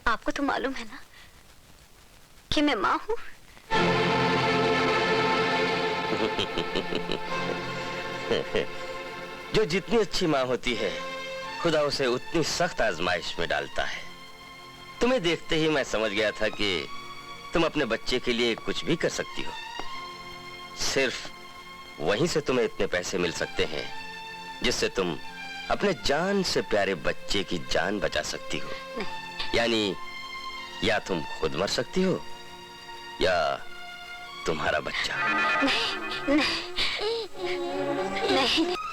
आपको तो मालूम है ना कि मैं माँ हूँ।
जो जितनी अच्छी माँ होती है, खुदा उसे उतनी सख्त आजमाइश में डालता है। तुम्हें देखते ही मैं समझ गया था कि तुम अपने बच्चे के लिए कुछ भी कर सकती हो। सिर्फ वहीं से तुम्हें इतने पैसे मिल सकते हैं जिससे तुम अपने जान से प्यारे बच्चे की जान बचा सकती हो। यानी या तुम खुद मर सकती हो या तुम्हारा बच्चा।
नहीं।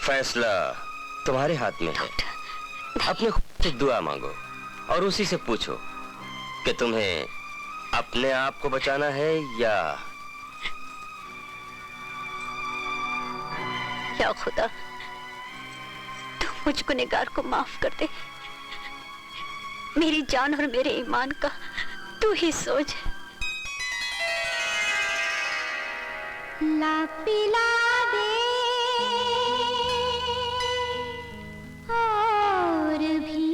फैसला तुम्हारे हाथ में है। अपने खुद से दुआ मांगो और उसी से पूछो कि तुम्हें अपने आप को बचाना है या
खुदा, तू मुझ गुनहगार को माफ कर दे। मेरी जान और मेरे ईमान का तू ही सोच।
ला पिला दे और भी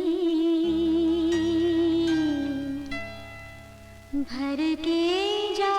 भर के जा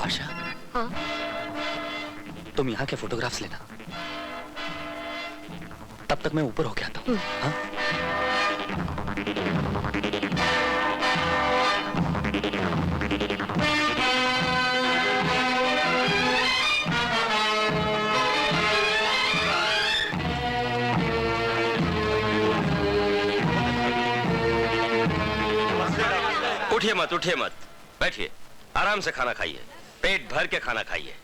आशा,
हाँ?
तुम यहाँ के फोटोग्राफ्स लेना, तब तक मैं ऊपर होके आता हूँ। हाँ?
उठिए मत, उठिए मत, बैठिए, आराम से खाना खाइए, पेट भर के खाना खाइए।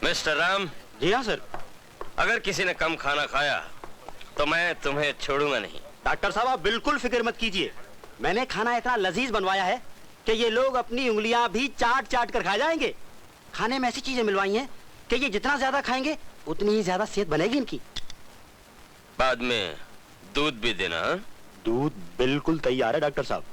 मिस्टर राम।
जी हाँ सर।
अगर किसी ने कम खाना खाया तो मैं तुम्हें छोड़ूंगा नहीं।
डॉक्टर साहब आप बिल्कुल फिक्र मत कीजिए, मैंने खाना इतना लजीज बनवाया है कि ये लोग अपनी उंगलियां भी चाट चाट कर खा जाएंगे। खाने में ऐसी चीजें मिलवाई हैं कि ये जितना ज्यादा खाएंगे उतनी ही ज्यादा सेहत बनेगी इनकी।
बाद में दूध भी देना। हा?
दूध बिल्कुल तैयार है डॉक्टर साहब।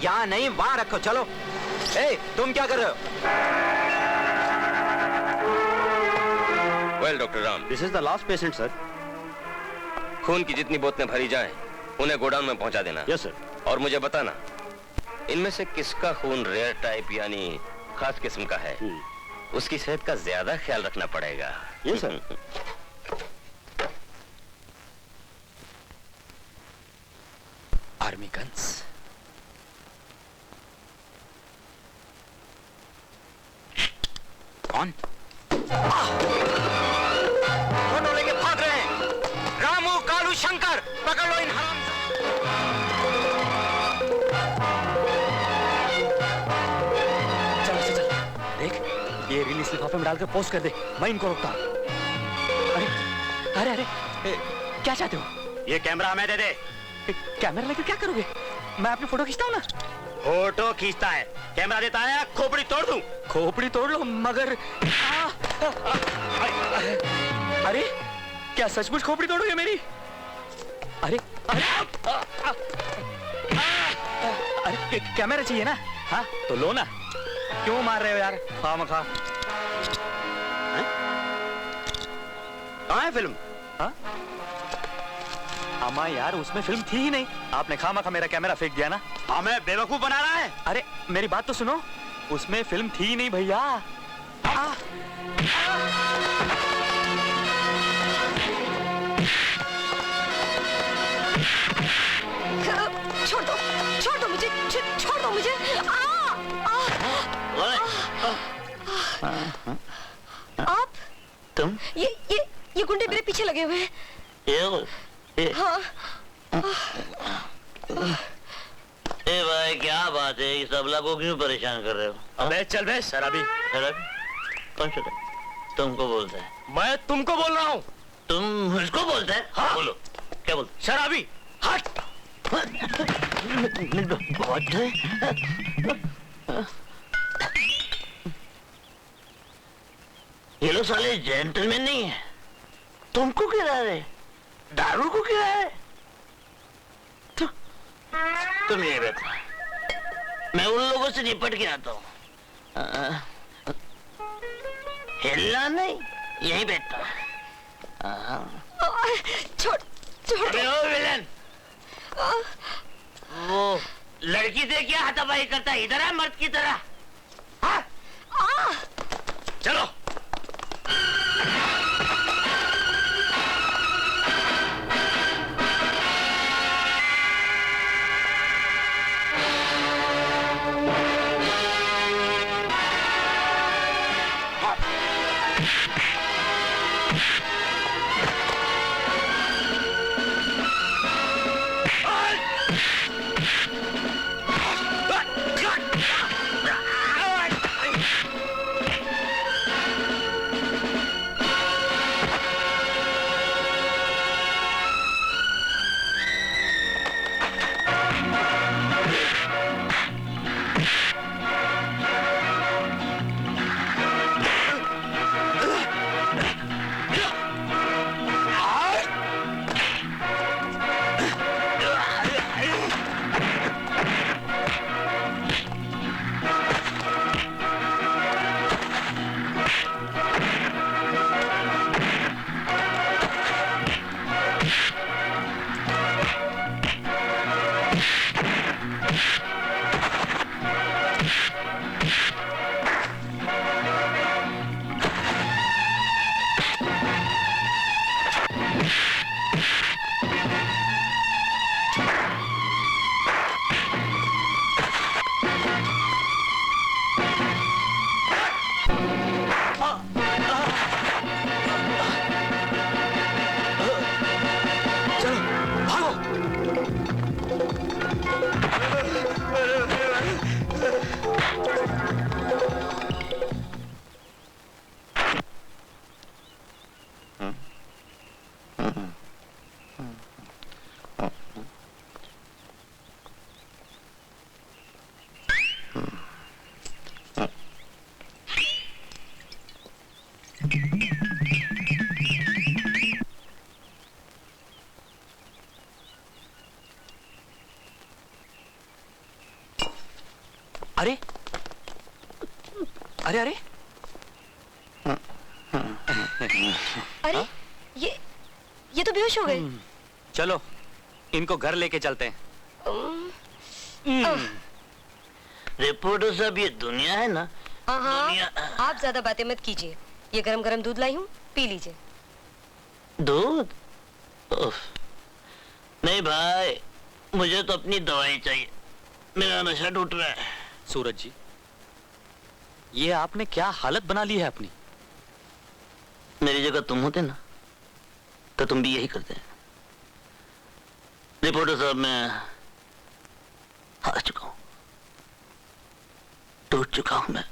यहाँ नहीं वहां रखो, चलो। ए, तुम क्या कर रहे हो?
Well doctor Ram,
this is the last patient sir.
खून की जितनी बोतलें भरी जाएं, उन्हें गोडाउन में पहुंचा देना।
Yes sir.
और मुझे बताना इनमें से किसका खून रेयर टाइप यानी खास किस्म का है। उसकी सेहत का ज्यादा ख्याल रखना पड़ेगा।
Yes sir.
Army guns.
कौन?
दोनों लेके भाग रहे हैं। रामू, कालू, शंकर, पकड़ लो इन हराम।
चल चल चल, देख ये रिलीज लिफाफे में डालकर पोस्ट कर दे, मैं इनको रोकता हूँ। अरे अरे अरे क्या चाहते हो?
ये कैमरा हमें दे दे।
कैमरा लेकर क्या करोगे? मैं अपनी फोटो खींचता हूँ ना।
फोटो खींचता है, कैमरा देता है, खोपड़ी तोड़ दूं।
खोपड़ी तोड़ लो, मगर अरे क्या सचमुच खोपड़ी तोड़ोगे मेरी? अरे अरे अरे कैमरा चाहिए ना? हाँ तो लो ना, क्यों मार रहे हो यार खामखा?
कहाँ है फिल्म?
हाँ अम्मा यार, उसमें फिल्म थी ही नहीं, आपने खामखा मेरा कैमरा फेंक दिया ना।
हमें बेवकूफ बना रहा है।
अरे मेरी बात तो सुनो, उसमें फिल्म थी ही नहीं भैया।
छोड़ दो मुझे, छोड़ दो मुझे। आप?
तुम?
ये गुंडे मेरे पीछे लगे हुए हैं। हाँ।
ए भाई क्या बात है, इस अबला को क्यों परेशान कर रहे हो?
अबे चल बे शराबी।
शराबी? कौन सा? तुमको बोलता है?
मैं तुमको बोल रहा हूँ।
तुम मुझको बोलता है? हाँ? बोलो क्या बोलते?
शराबी हट।
बहुत है। ये लोग साले जेंटलमैन नहीं है। तुमको गिरा रहे, दारू को गिरा है। तुम ये बैठो, मैं उन लोगों से निपट के आता हूँ। हिलना नहीं, यही बैठता।
छोड़ छोड़।
अबे ओ विलन, वो लड़की से क्या हाथापाई करता है? इधर है मर्द की तरह। हाँ?
चलो।
अरे अरे
अरे ये तो बेहोश हो गए।
चलो इनको घर लेके चलते हैं।
रिपोर्टर साहब, ये दुनिया है ना?
हाँ, आप ज्यादा बातें मत कीजिए। ये गरम गरम दूध लाई हूँ, पी लीजिए।
दूध? नहीं भाई, मुझे तो अपनी दवाई चाहिए, मेरा नशा टूट रहा है।
सूरज जी, ये आपने क्या हालत बना ली है अपनी?
मेरी जगह तुम होते ना तो तुम भी यही करते। रिपोर्टर साहब, मैं हार चुका हूं, टूट चुका हूं मैं।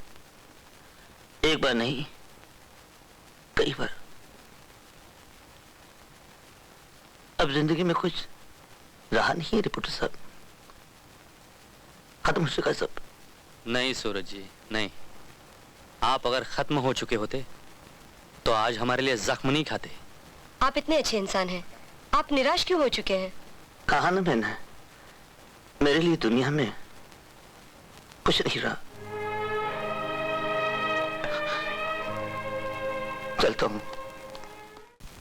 एक बार नहीं, कई बार। अब जिंदगी में कुछ रहा नहीं है रिपोर्टर साहब, खत्म हो चुका सब।
नहीं सूरज जी, नहीं। आप अगर खत्म हो चुके होते तो आज हमारे लिए जख्म नहीं खाते।
आप इतने अच्छे इंसान हैं, आप निराश क्यों हो चुके हैं?
कहा ना मैंने, मेरे लिए दुनिया में कुछ नहीं रहा। चलता हूं।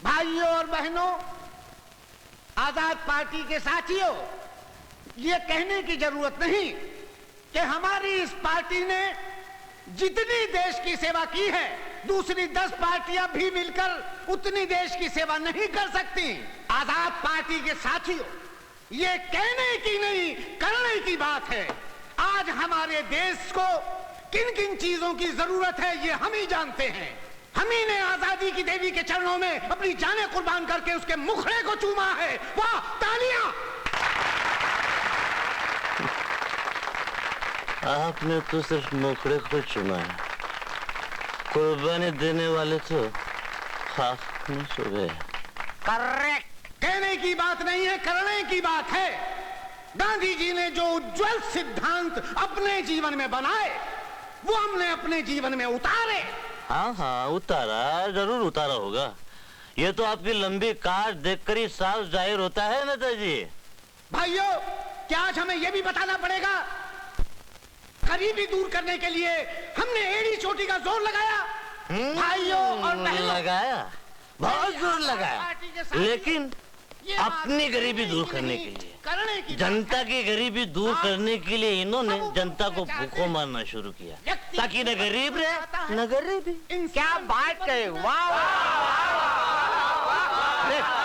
भाइयों और बहनों, आजाद पार्टी के साथियों, ये कहने की जरूरत नहीं कि हमारी इस पार्टी ने जितनी देश की सेवा की है, दूसरी 10 पार्टियां भी मिलकर उतनी देश की सेवा नहीं कर सकती। आजाद पार्टी के साथियों, ये कहने की नहीं, करने की बात है। आज हमारे देश को किन किन चीजों की जरूरत है ये हम ही जानते हैं। हम ही ने आजादी की देवी के चरणों में अपनी जानें कुर्बान करके उसके मुखड़े को चूमा है। वाह, तालियां!
आपने तो सिर्फ मुखड़े को चुना है, कुर्बानी देने वाले तो खाक में सो गए।
करेक्ट। कहने की बात नहीं है, करने की बात है। गांधी जी ने जो उज्जवल सिद्धांत अपने जीवन में बनाए, वो हमने अपने जीवन में उतारे।
हाँ हाँ, उतारा, जरूर उतारा होगा। ये तो आपकी लंबी कार देखकर ही साफ जाहिर होता है नेताजी।
भाइयों, क्या आज हमें यह भी बताना पड़ेगा, गरीबी दूर करने के लिए हमने एड़ी चोटी का जोर लगाया। भाइयों और बहनों,
लगाया, बहुत जोर लगाया, लेकिन अपनी गरीबी दूर करने के लिए, जनता की गरीबी दूर करने के लिए इन्होंने जनता को भूखों मारना शुरू किया, ताकि न गरीब रहे न गरीबी।
क्या बात कहे, वाह!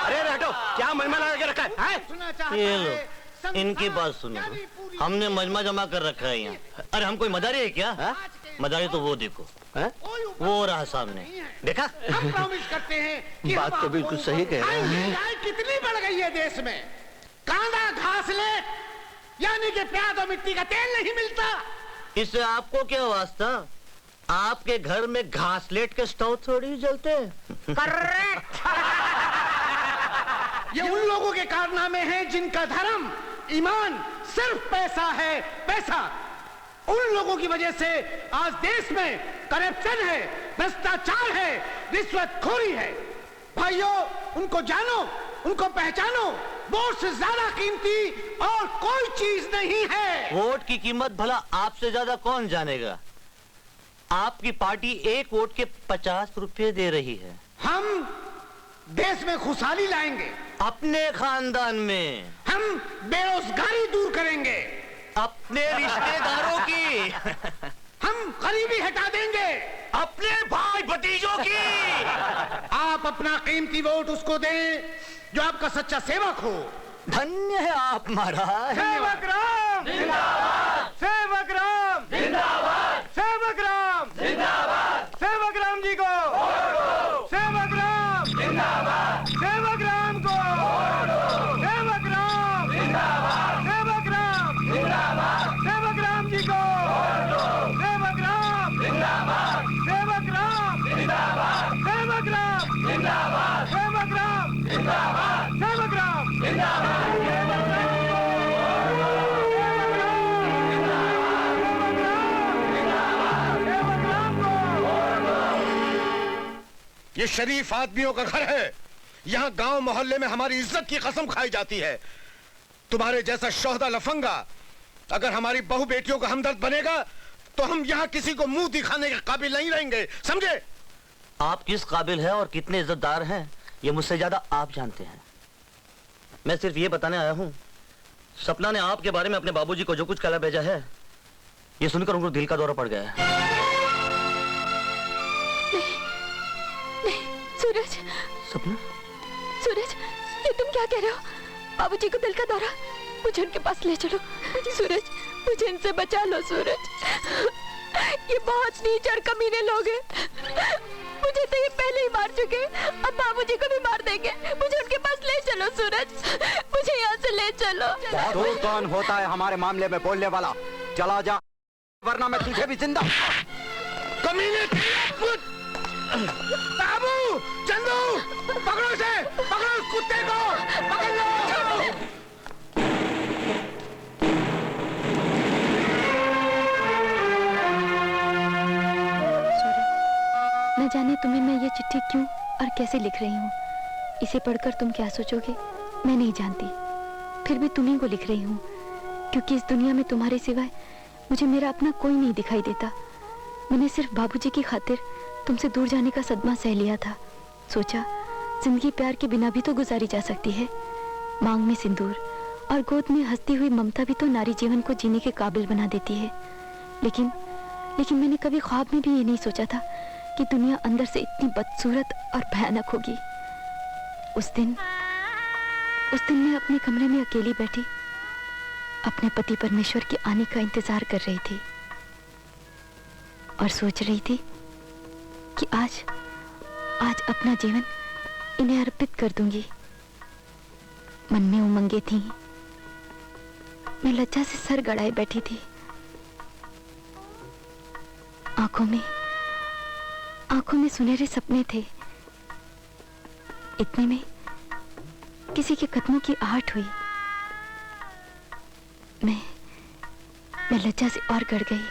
अरे हटो, क्या मजमा लगा के रखा है? ये लो, इनकी बात सुनो, हमने मजमा जमा कर रखा है यहाँ। अरे हम कोई मदारी है क्या? मदारी तो वो देखो, वो रहा सामने, देखा?
हम प्रॉमिस करते हैं कि
बात तो बिल्कुल सही कह रहे हैं।
कितनी बढ़ गई है देश में। कांदा घास ले, यानी कि प्याज और मिट्टी का तेल नहीं मिलता।
इससे आपको क्या वास्ता? आपके घर में घासलेट के स्टोव थोड़ी जलते हैं।
करेक्ट। ये उन लोगों के कारनामे हैं जिनका धर्म, ईमान सिर्फ पैसा है, पैसा। उन लोगों की वजह से आज देश में करप्शन है, भ्रष्टाचार है, रिश्वतखोरी है। भाइयों, उनको जानो, उनको पहचानो। वोट से ज्यादा कीमती और कोई चीज नहीं है।
वोट की कीमत भला आपसे ज्यादा कौन जानेगा? आपकी पार्टी एक वोट के 50 रुपए दे रही है।
हम देश में खुशहाली लाएंगे,
अपने खानदान में
हम बेरोजगारी दूर करेंगे,
अपने रिश्तेदारों की
हम गरीबी हटा देंगे,
अपने भाई भतीजों की।
आप अपना कीमती वोट उसको दें जो आपका सच्चा सेवक हो।
धन्य है आप महाराज।
सेवक राम जिंदाबाद, सेवक राम जिंदाबाद, सेवक राम जिंदाबाद, सेवक राम जी को, सेवक राम जिंदाबाद, सेवक राम को, सेवक राम जिंदाबाद, सेवक राम जिंदाबाद, सेवक राम जी को, सेवक राम जिंदाबाद, सेवक राम जिंदाबाद, सेवक राम जिंदाबाद, सेवक राम जिंदाबाद, सेवक राम जिंदाबाद।
ये शरीफ आदमियों का घर है। यहाँ गांव मोहल्ले में हमारी इज्जत की कसम खाई जाती है। तुम्हारे जैसा शोहदा लफंगा अगर हमारी बहू बेटियों का हमदर्द बनेगा
तो हम यहाँ किसी को मुंह दिखाने के काबिल नहीं रहेंगे, समझे?
आप किस काबिल है और कितने इज्जतदार हैं ये मुझसे ज्यादा आप जानते हैं। मैं सिर्फ ये बताने आया हूँ, सपना ने आपके बारे में अपने बाबूजी को जो कुछ कला भेजा है ये सुनकर उनको दिल का दौरा पड़ गया है।
नहीं, सूरज।
सपना?
सूरज, ये तुम क्या कह रहे हो? बाबूजी को दिल का दौरा? मुझे उनके पास ले चलो। सूरज, मुझे इनसे बचा लो सूरज। ये बहुत नीच और कमीने लोग हैं। मुझे तो ये पहले ही मार चुके, अब बाबूजी को भी मार देंगे। मुझे उनके पास ले चलो सूरज, मुझे यहाँ से ले चलो।
तू कौन होता है हमारे मामले में बोलने वाला? चला जा, वरना मैं तुझे भी जिंदा।
कमीने! बाबू, चंदू, पकड़ो इसे, पकड़ो उस कुत्ते को, पकड़ लो।
न जाने तुम्हें मैं ये चिट्ठी क्यों और कैसे लिख रही हूँ। इसे पढ़कर तुम क्या सोचोगे मैं नहीं जानती, फिर भी तुम्हीं को लिख रही हूँ, क्योंकि इस दुनिया में तुम्हारे सिवाय मुझे मेरा अपना कोई नहीं दिखाई देता। मैंने सिर्फ बाबूजी की खातिर तुमसे दूर जाने का सदमा सह लिया था। सोचा जिंदगी प्यार के बिना भी तो गुजारी जा सकती है। मांग में सिंदूर और गोद में हंसती हुई ममता भी तो नारी जीवन को जीने के काबिल बना देती है। लेकिन मैंने कभी ख्वाब में भी ये नहीं सोचा था कि दुनिया अंदर से इतनी बदसूरत और भयानक होगी। उस दिन मैं अपने कमरे में अकेली बैठी अपने पति परमेश्वर के आने का इंतजार कर रही थी और सोच रही थी कि आज अपना जीवन इन्हें अर्पित कर दूंगी। मन में उमंगे थी, मैं लज्जा से सर गड़ाए बैठी थी। आंखों में सुनहरे सपने थे। इतने में किसी के कदमों की आहट हुई। मैं लज्जा से और गड़ गई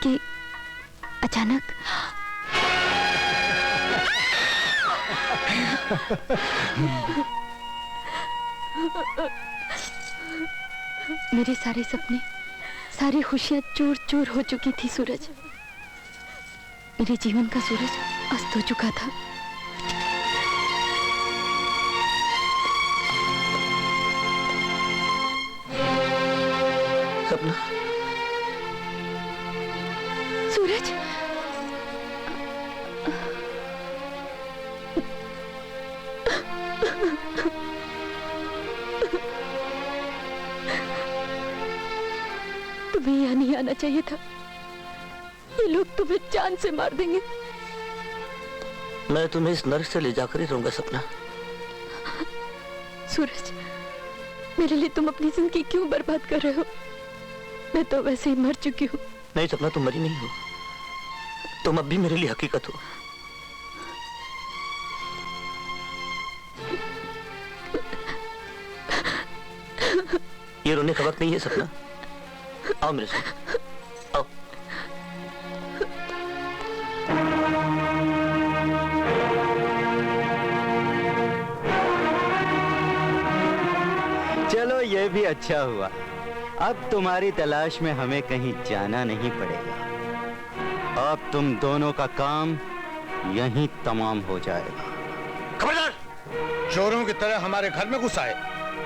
कि अचानक मेरे सारे सपने, सारी खुशियां चूर चूर हो चुकी थी। सूरज, मेरे जीवन का सूरज अस्त हो चुका था।
सपना,
सूरज, तुम्हें यहाँ नहीं आना चाहिए था। ये लोग तुम्हें जान से मार देंगे।
मैं तुम्हें इस नर्क से ले जाकर ही रहूंगा सपना।
सूरज, मेरे लिए तुम अपनी जिंदगी क्यों बर्बाद कर रहे हो? मैं तो वैसे ही मर चुकी हूँ।
नहीं सपना, तुम मरी नहीं हो, तुम अब भी मेरे लिए हकीकत हो। ये रोने का वक्त नहीं है सपना, आओ मेरे साथ, आओ।
चलो ये भी अच्छा हुआ, अब तुम्हारी तलाश में हमें कहीं जाना नहीं पड़ेगा। अब तुम दोनों का काम यहीं तमाम हो जाएगा।
खबरदार! चोरों की तरह हमारे घर में घुस आए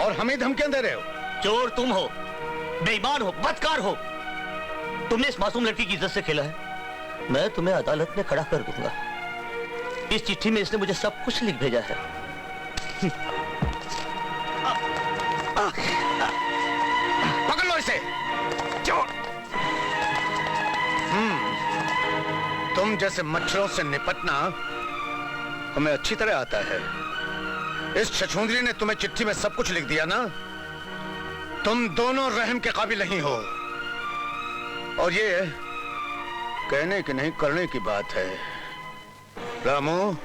और हमें धमकियां दे रहे हो।
चोर तुम हो, बेईमान हो, बदकार हो। तुमने इस मासूम लड़की की इज्जत से खेला है। मैं तुम्हें अदालत में खड़ा कर दूंगा। इस चिट्ठी में इसने मुझे सब कुछ लिख भेजा है।
पकड़ लो इसे। चोर! तुम जैसे मच्छरों से निपटना हमें अच्छी तरह आता है। इस छछूंदरी ने तुम्हें चिट्ठी में सब कुछ लिख दिया ना। तुम दोनों रहम के काबिल नहीं हो। और ये कहने की नहीं करने की बात है। रामू,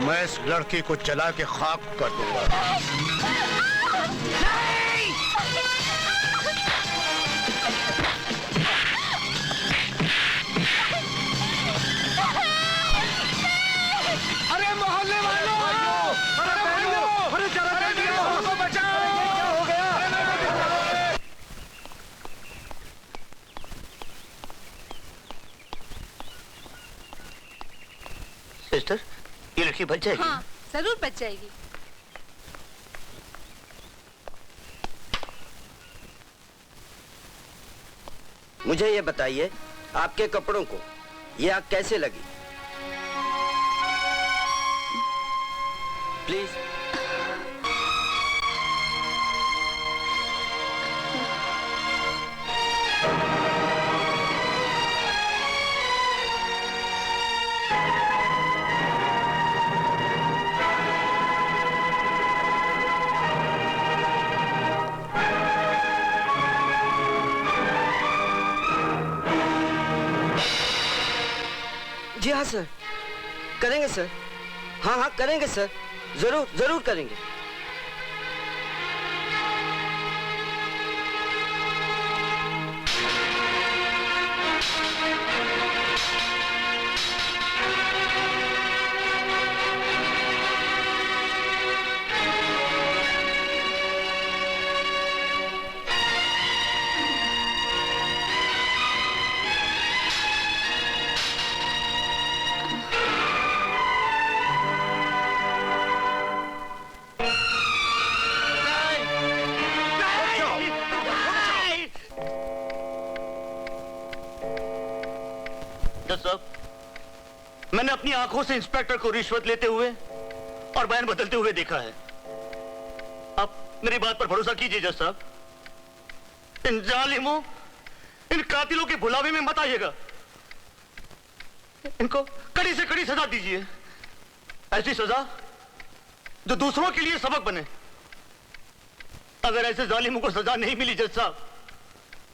मैं इस लड़की को जला के खाक कर दूंगा।
अरे मोहल्ले वालों, अरे बहनों, अरे जरा हमको बचाओ। क्या हो गया?
सिस्टर, ये लड़की बच जाएगी?
हाँ, जरूर बच जाएगी।
मुझे ये बताइए, आपके कपड़ों को ये आग कैसे लगी? प्लीज। जी हाँ सर, करेंगे सर। हाँ हाँ करेंगे सर, जरूर जरूर करेंगे।
मैंने अपनी आंखों से इंस्पेक्टर को रिश्वत लेते हुए और बयान बदलते हुए देखा है। आप मेरी बात पर भरोसा कीजिए जज साहब। इन जालिमों, इन कातिलों के भुलावे में मत आइएगा। इनको कड़ी से कड़ी सजा दीजिए, ऐसी सजा जो दूसरों के लिए सबक बने। अगर ऐसे जालिमों को सजा नहीं मिली जज साहब,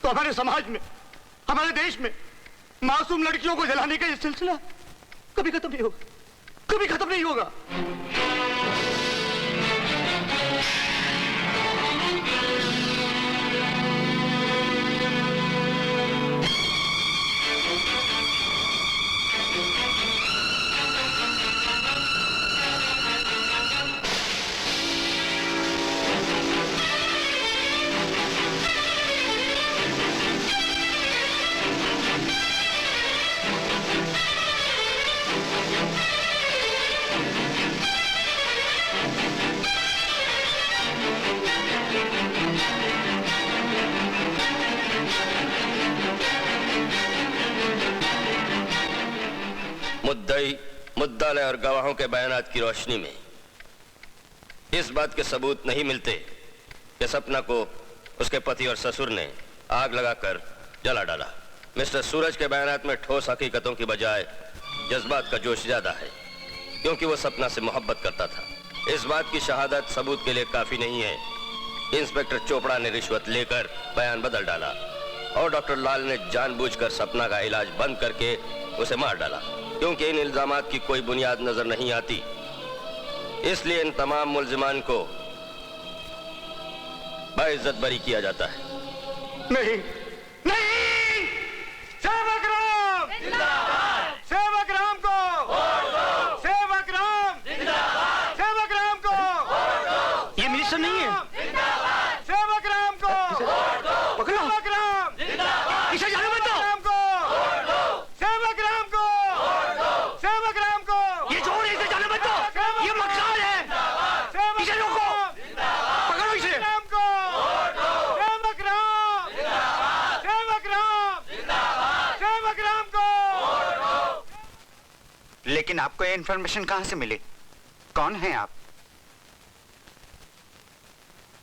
तो हमारे समाज में, हमारे देश में मासूम लड़कियों को जलाने का ये सिलसिला कभी खत्म नहीं होगा, कभी खत्म नहीं होगा।
मुद्दई, मुद्दालय और गवाहों के बयानात की रोशनी में इस बात के सबूत नहीं मिलते कि सपना को उसके पति और ससुर ने आग लगाकर जला डाला। मिस्टर सूरज के बयानात में ठोस हकीकतों की बजाय जज्बात का जोश ज्यादा है, क्योंकि वो सपना से मोहब्बत करता था। इस बात की शहादत सबूत के लिए काफी नहीं है। इंस्पेक्टर चोपड़ा ने रिश्वत लेकर बयान बदल डाला और डॉक्टर लाल ने जानबूझकर सपना का इलाज बंद करके उसे मार डाला, क्योंकि इन इल्जामात की कोई बुनियाद नजर नहीं आती। इसलिए इन तमाम मुल्जिमान को बाइज्जत बरी किया जाता है।
नहीं, नहीं! सेवक राम जिंदाबाद! सेवक राम को वोट दो! सेवक राम जिंदाबाद! सेवक राम को वोट दो!
ये मिनिस्टर नहीं है।
जिंदाबाद! सेवक राम को वोट दो!
पकड़ो!
सेवक राम जिंदाबाद!
इसे जाने मत दो!
राम को वोट दो! सेवक राम को वोट दो! सेवक राम को
ये जोड़ है, इसे जाने मत दो! ये मक्कार है! इसे रोको! पकड़ो इसे!
राम को वोट दो! सेवक राम जिंदाबाद! सेवक राम जिंदाबाद! सेवक राम को वोट दो!
लेकिन आपको ये इंफॉर्मेशन कहां से मिली? कौन है आप?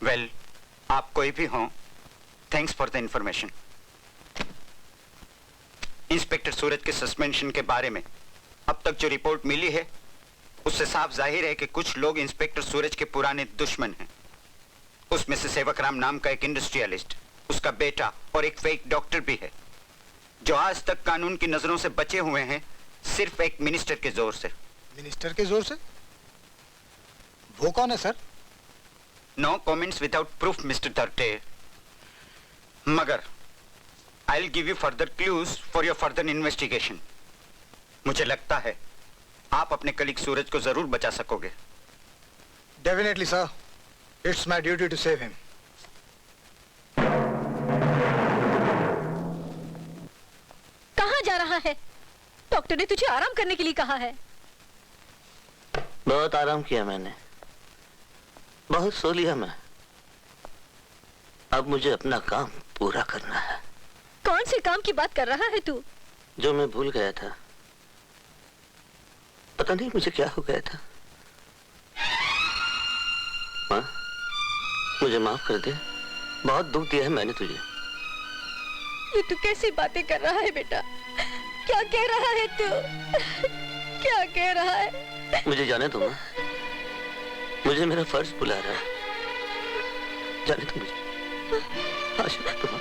वेल, आप कोई भी हो, thanks for the information. Inspector Suraj के सस्पेंशन के बारे में अब तक जो रिपोर्ट मिली है, उससे साफ जाहिर है कि कुछ लोग इंस्पेक्टर सूरज के पुराने दुश्मन हैं। उसमें से सेवक राम नाम का एक इंडस्ट्रियलिस्ट, उसका बेटा और एक फेक डॉक्टर भी है, जो आज तक कानून की नजरों से बचे हुए हैं, सिर्फ एक मिनिस्टर के जोर से।
मिनिस्टर के जोर से? वो कौन है sir?
No comments without proof mister Darte, मगर I will give you further clues for your further investigation. मुझे लगता है आप अपने कलीग सूरज को जरूर बचा सकोगे।
Definitely sir, it's my duty to save him.
कहाँ जा रहा है? डॉक्टर ने तुझे आराम करने के लिए कहा है।
बहुत आराम किया मैंने, बहुत सो लिया मैं। अब मुझे अपना काम पूरा करना है।
कौन से काम की बात कर रहा है तू?
जो मैं भूल गया था, पता नहीं मुझे क्या हो गया था। माँ, मुझे माफ कर दे, बहुत दुख दिया है मैंने तुझे।
ये तू कैसी बातें कर रहा है बेटा? क्या कह रहा है तू? क्या कह रहा है?
मुझे जाने दो माँ, मुझे मेरा फर्ज बुला रहा है। जाने दो मुझे, आशीर्वाद दो माँ।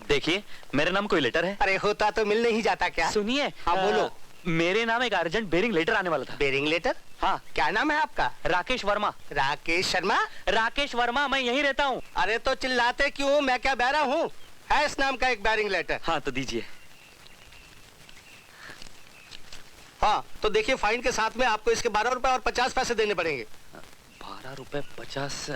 देखिए, मेरे नाम कोई लेटर है?
अरे होता तो मिलने ही जाता क्या?
सुनिए,
हाँ बोलो।
मेरे नाम एक अर्जेंट बेरिंग लेटर आने वाला था।
Bearing letter?
हाँ।
क्या नाम है आपका?
राकेश वर्मा।
राकेश शर्मा?
राकेश वर्मा, मैं यहीं रहता हूँ।
अरे तो चिल्लाते क्यों? मैं क्या बहरा हूँ? है इस नाम का एक बेरिंग लेटर।
हाँ तो दीजिए।
हाँ तो देखिए, फाइन के साथ में आपको इसके 12 रुपए और 50 पैसे देने पड़ेंगे।
12 रुपए 50?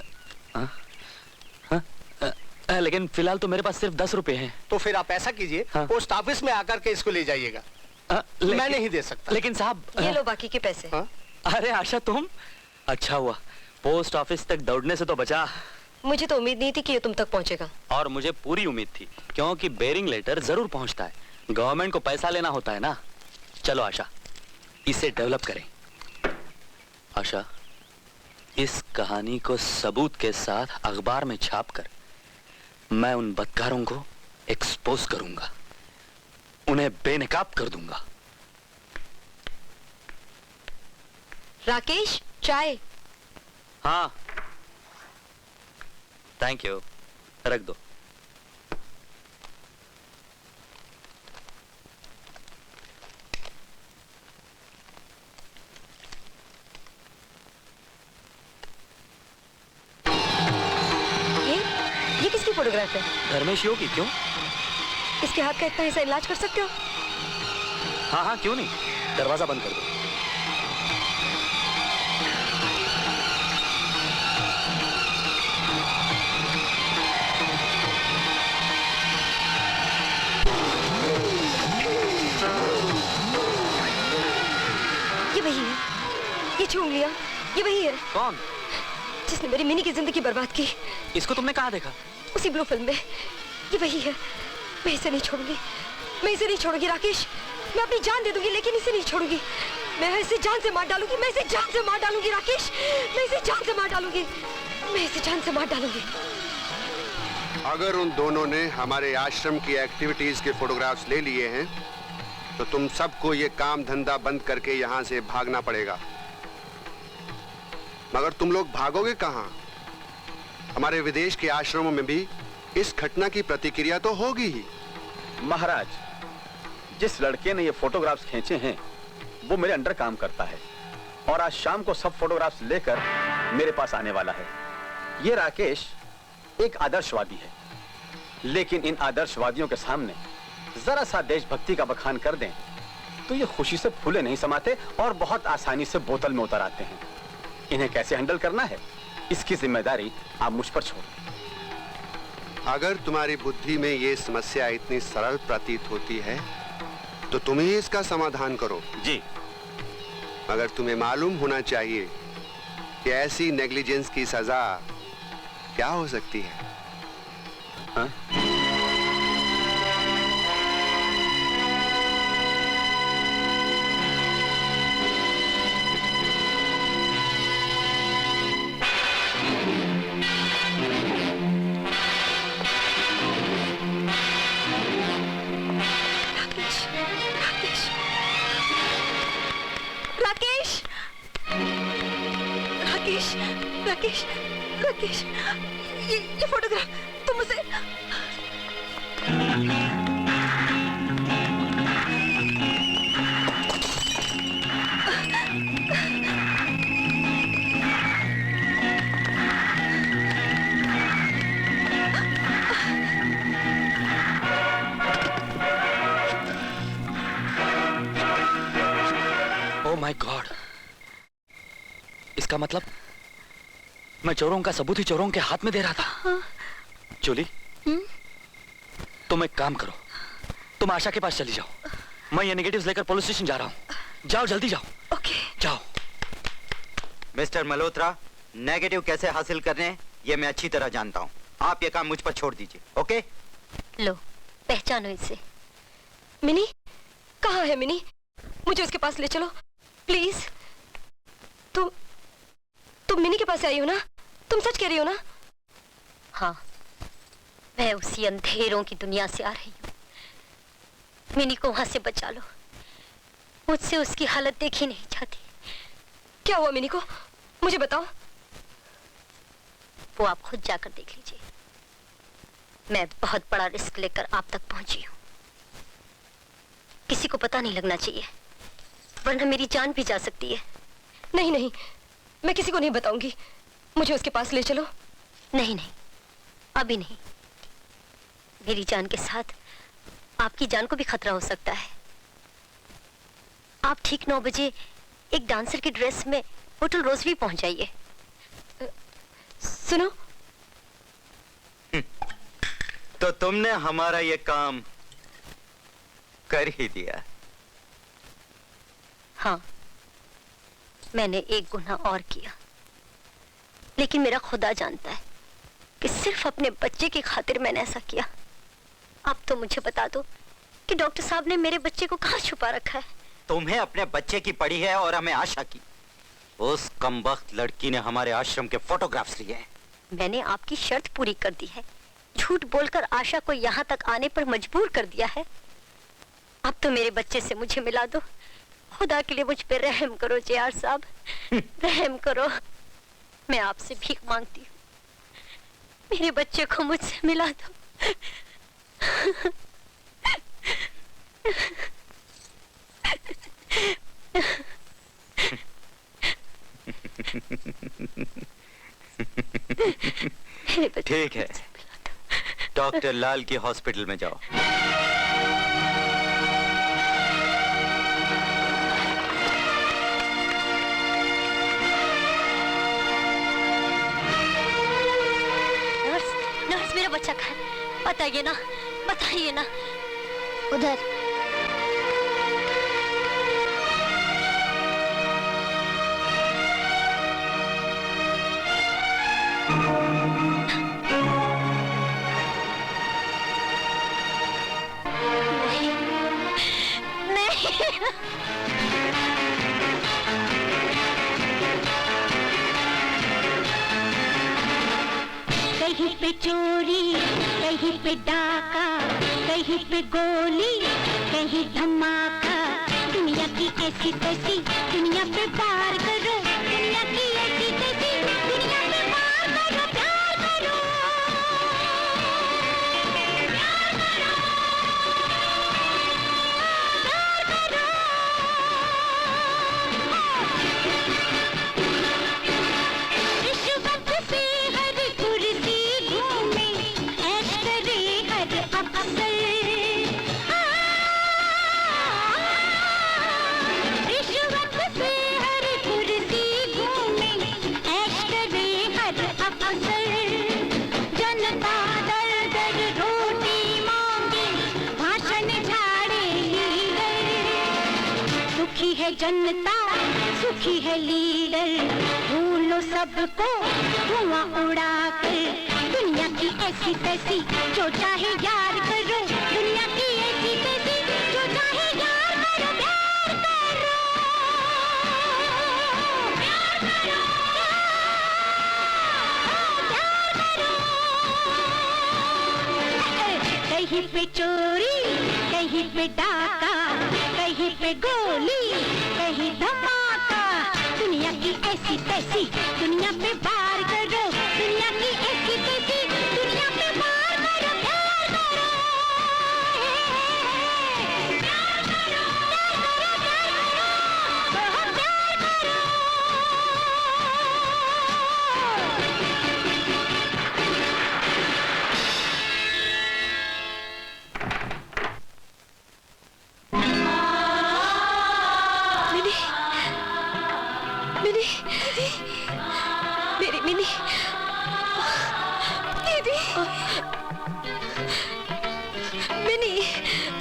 लेकिन फिलहाल तो मेरे पास सिर्फ 10 रुपए हैं।
तो फिर आप ऐसा कीजिए, पोस्ट ऑफिस में आकर के इसको ले जाइएगा। मैं नहीं दे सकता।
लेकिन साहब,
ये लो बाकी के पैसे।
अरे आशा, तुम? अच्छा हुआ पोस्ट ऑफिस तक दौड़ने से तो बचा।
मुझे तो उम्मीद नहीं थी कि ये तुम तक पहुंचेगा।
और मुझे पूरी उम्मीद थी, क्योंकि बेरिंग लेटर जरूर पहुंचता है। गवर्नमेंट को पैसा लेना होता है ना। चलो आशा, इसे डेवलप करें। आशा, इस कहानी को सबूत के साथ अखबार में छापकर मैं उन बदकारों को एक्सपोज करूंगा, उन्हें बेनकाब कर दूंगा।
राकेश, चाय।
हाँ, थैंक यू, रख दो।
ये किसकी फोटोग्राफ है?
धर्मेश योगी। क्यों?
इसके हाथ का इतना हिस्सा इलाज कर सकते हो?
हाँ हाँ, क्यों नहीं। दरवाजा बंद कर दो।
ये वही है, ये छूम लिया, ये वही है।
कौन?
जिसने मेरी मिनी की जिंदगी बर्बाद की।
इसको तुमने कहाँ देखा?
उसी ब्लू फिल्म में। ये वही है। मैं इसे नहीं छोड़ूंगी, मैं इसे नहीं छोड़ूंगी राकेश। मैं अपनी जान दे दूंगी लेकिन इसे नहीं छोड़ूंगी। मैं इसे जान से मार डालूंगी, मैं इसे जान से मार डालूंगी राकेश। मैं इसे जान से मार डालूंगी, मैं इसे जान से मार डालूंगी।
अगर उन दोनों ने हमारे आश्रम की एक्टिविटीज के फोटोग्राफ्स ले लिए हैं तो तुम सबको ये काम धंधा बंद करके यहाँ से भागना पड़ेगा। मगर तुम लोग भागोगे कहाँ? हमारे विदेश के आश्रमों में भी इस घटना की प्रतिक्रिया तो होगी ही।
महाराज, जिस लड़के ने ये फोटोग्राफ्स खींचे हैं वो मेरे अंडर काम करता है और आज शाम को सब फोटोग्राफ्स लेकर मेरे पास आने वाला है। ये राकेश एक आदर्शवादी है, लेकिन इन आदर्शवादियों के सामने जरा सा देशभक्ति का बखान कर दें तो ये खुशी से फूले नहीं समाते और बहुत आसानी से बोतल में उतर आते हैं। इन्हें कैसे हैंडल करना है, इसकी जिम्मेदारी आप मुझ पर छोड़।
अगर तुम्हारी बुद्धि में ये समस्या इतनी सरल प्रतीत होती है तो तुम ही इसका समाधान करो।
जी।
मगर तुम्हें मालूम होना चाहिए कि ऐसी नेग्लिजेंस की सजा क्या हो सकती है।
हाँ?
राकेश, राकेश, ये फोटोग्राफ तुम मुझे।
ओह माय गॉड, इसका मतलब मैं चोरों का सबूत ही चोरों के हाथ में दे रहा था। जूली, तुम एक काम करो, तुम आशा के पास चली जाओ, मैं ये नेगेटिव्स लेकर पुलिस स्टेशन जा रहा हूँ। जाओ जल्दी जाओ।
ओके।
जाओ।
मिस्टर मल्होत्रा, नेगेटिव कैसे हासिल करने हैं ये मैं अच्छी तरह जानता हूँ। आप ये काम मुझ पर छोड़ दीजिए। ओके?
लो, पहचानो इसे। मिनी, कहाँ है मिनी? मुझे उसके पास ले चलो प्लीज। तुम मिनी के पास आई हो ना? तुम सच कह रही हो ना? हाँ, मैं उसी अंधेरों की दुनिया से आ रही हूँ। मिनी को वहां से बचा लो, मुझसे उसकी हालत देखी नहीं जाती। क्या हुआ मिनी को? मुझे बताओ। वो आप खुद जाकर देख लीजिए। मैं बहुत बड़ा रिस्क लेकर आप तक पहुंची हूँ। किसी को पता नहीं लगना चाहिए, वरना मेरी जान भी जा सकती है। नहीं नहीं, मैं किसी को नहीं बताऊंगी। मुझे उसके पास ले चलो। नहीं नहीं, अभी नहीं। मेरी जान के साथ आपकी जान को भी खतरा हो सकता है। आप ठीक 9 बजे एक डांसर की ड्रेस में होटल रोजवी पहुंच जाइए। सुनो,
तो तुमने हमारा ये काम कर ही दिया।
हाँ, मैंने एक गुनाह और किया, लेकिन मेरा खुदा जानता है कि सिर्फ अपने बच्चे की खातिर मैंने ऐसा किया। अब तो मुझे बता दो कि डॉक्टर साहब ने मेरे बच्चे को कहाँ छुपा रखा है?
तुम्हें अपने बच्चे की पड़ी है और हमें आशा की। उस कमबख्त लड़की ने हमारे आश्रम के फोटोग्राफ्स लिए हैं।
मैंने आपकी शर्त पूरी कर दी है, झूठ बोलकर आशा को यहाँ तक आने पर मजबूर कर दिया है। अब तो मेरे बच्चे से मुझे मिला दो। खुदा के लिए मुझ पे रहम करो जेआर साहब, रहम करो। मैं आपसे भीख मांगती हूँ, मेरे बच्चे को मुझसे मिला दो।
ठीक है, डॉक्टर लाल की हॉस्पिटल में जाओ।
नर्स, नर्स, मेरा बच्चा कहाँ है? बताइए ना, बताइए ना।
उधर।
कहीं पे चोरी, कहीं पे डाका, कहीं पे गोली, कहीं धमाका। दुनिया की ऐसी तैसी दुनिया पे पार करो, दुनिया की ऐसी तैसी दुनिया पे पार करो, प्यार करो, प्यार करो, प्यार करो। रिश्वत से हर कुर्सी घूमे, ऐश करे हर अफसर। रिश्वत से हर कुर्सी घूमे, ऐश करे हर अफसर। जनता दर दर रोटी मांगे, भाषण झाड़े लीडर। सुखी है जनता, सुखी है लीडर, भूलो सबको धुआं उड़ा कर। दुनिया की ऐसी तैसी जो चाहे यार करो, दुनिया की ऐसी तैसी जो चाहे यार करो, प्यार करो, प्यार करो, प्यार करो। कहीं पे चोरी, कहीं पे डाका, कहीं पे गोली, कहीं धमाका। दुनिया की ऐसी तैसी दुनिया पे पार करो, दुनिया की ऐसी तैसी दुनिया पे पार करो, प्यार करो, प्यार करो, प्यार करो, प्यार करो, बहुत प्यार करो।
मिनी, मिनी, मिनी, मेरी मिनी।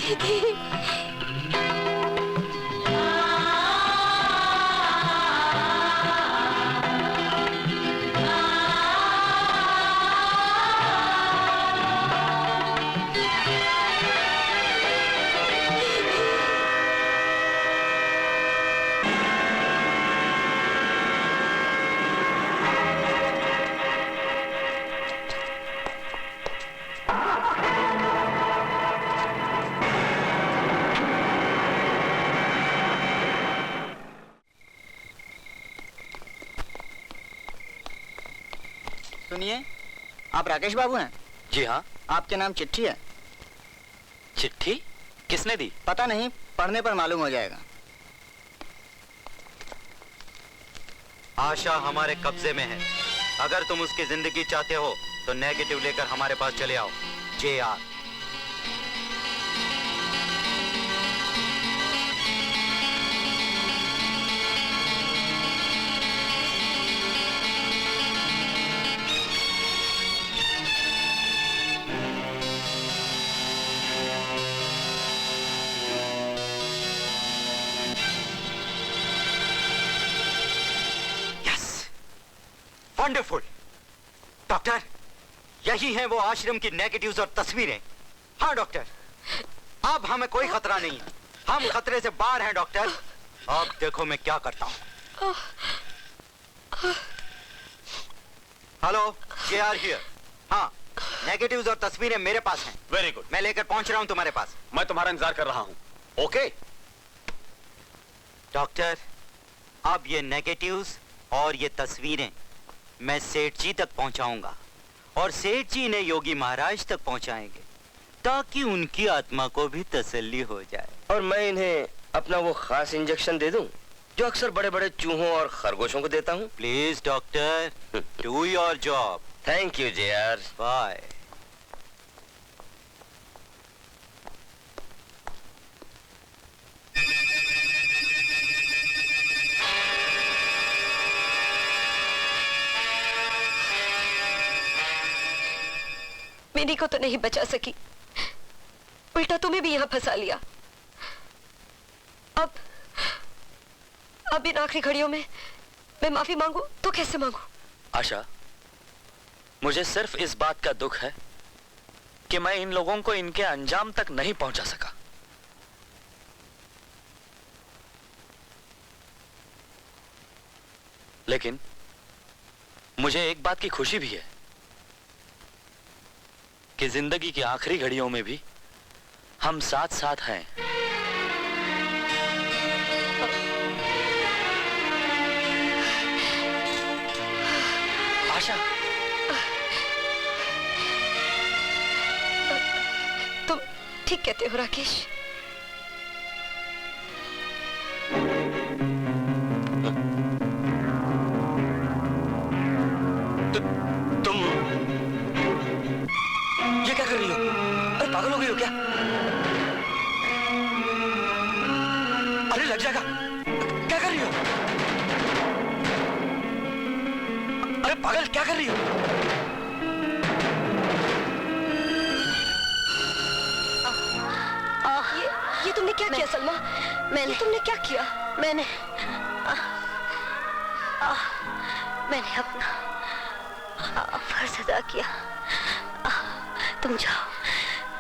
दीदी।
सुनिए, आप राकेश बाबू हैं?
जी हाँ।
आपके नाम चिट्ठी है।
चिट्ठी किसने दी?
पता नहीं, पढ़ने पर मालूम हो जाएगा।
आशा हमारे कब्जे में है। अगर तुम उसकी जिंदगी चाहते हो तो नेगेटिव लेकर हमारे पास चले आओ। JR। वंडरफुल डॉक्टर, यही है वो आश्रम की नेगेटिव्स और तस्वीरें। हाँ डॉक्टर, अब हमें कोई खतरा नहीं है, हम खतरे से बाहर हैं डॉक्टर। अब देखो मैं क्या करता हूँ। Hello, JR here. हाँ, नेगेटिव्स और तस्वीरें मेरे पास हैं।
वेरी गुड,
मैं लेकर पहुंच रहा हूं तुम्हारे पास।
मैं तुम्हारा इंतजार कर रहा हूं। ओके
डॉक्टर, अब ये नेगेटिव्स और ये तस्वीरें मैं सेठ जी तक पहुंचाऊंगा और सेठ जी ने योगी महाराज तक पहुंचाएंगे ताकि उनकी आत्मा को भी तसल्ली हो जाए।
और मैं इन्हें अपना वो खास इंजेक्शन दे दूं जो अक्सर बड़े बड़े चूहों और खरगोशों को देता हूं।
Please doctor, do your job.
Thank you JR।
बाय।
मिनी को तो नहीं बचा सकी, उल्टा तुम्हें भी यहाँ फंसा लिया। अब इन आखिरी घड़ियों में मैं माफी मांगू तो कैसे मांगू?
आशा, मुझे सिर्फ इस बात का दुख है कि मैं इन लोगों को इनके अंजाम तक नहीं पहुंचा सका। लेकिन मुझे एक बात की खुशी भी है कि जिंदगी की आखिरी घड़ियों में भी हम साथ साथ हैं। आशा,
तुम ठीक कहते हो राकेश।
तुम ये क्या कर रही हो? अरे पागल हो गई हो क्या? अरे लग जाएगा, क्या कर रही हो? अरे पागल, क्या कर रही हो?
ये तुमने क्या किया सलमा? तुमने क्या किया?
मैंने अपना फर्ज अदा किया। तुम जाओ,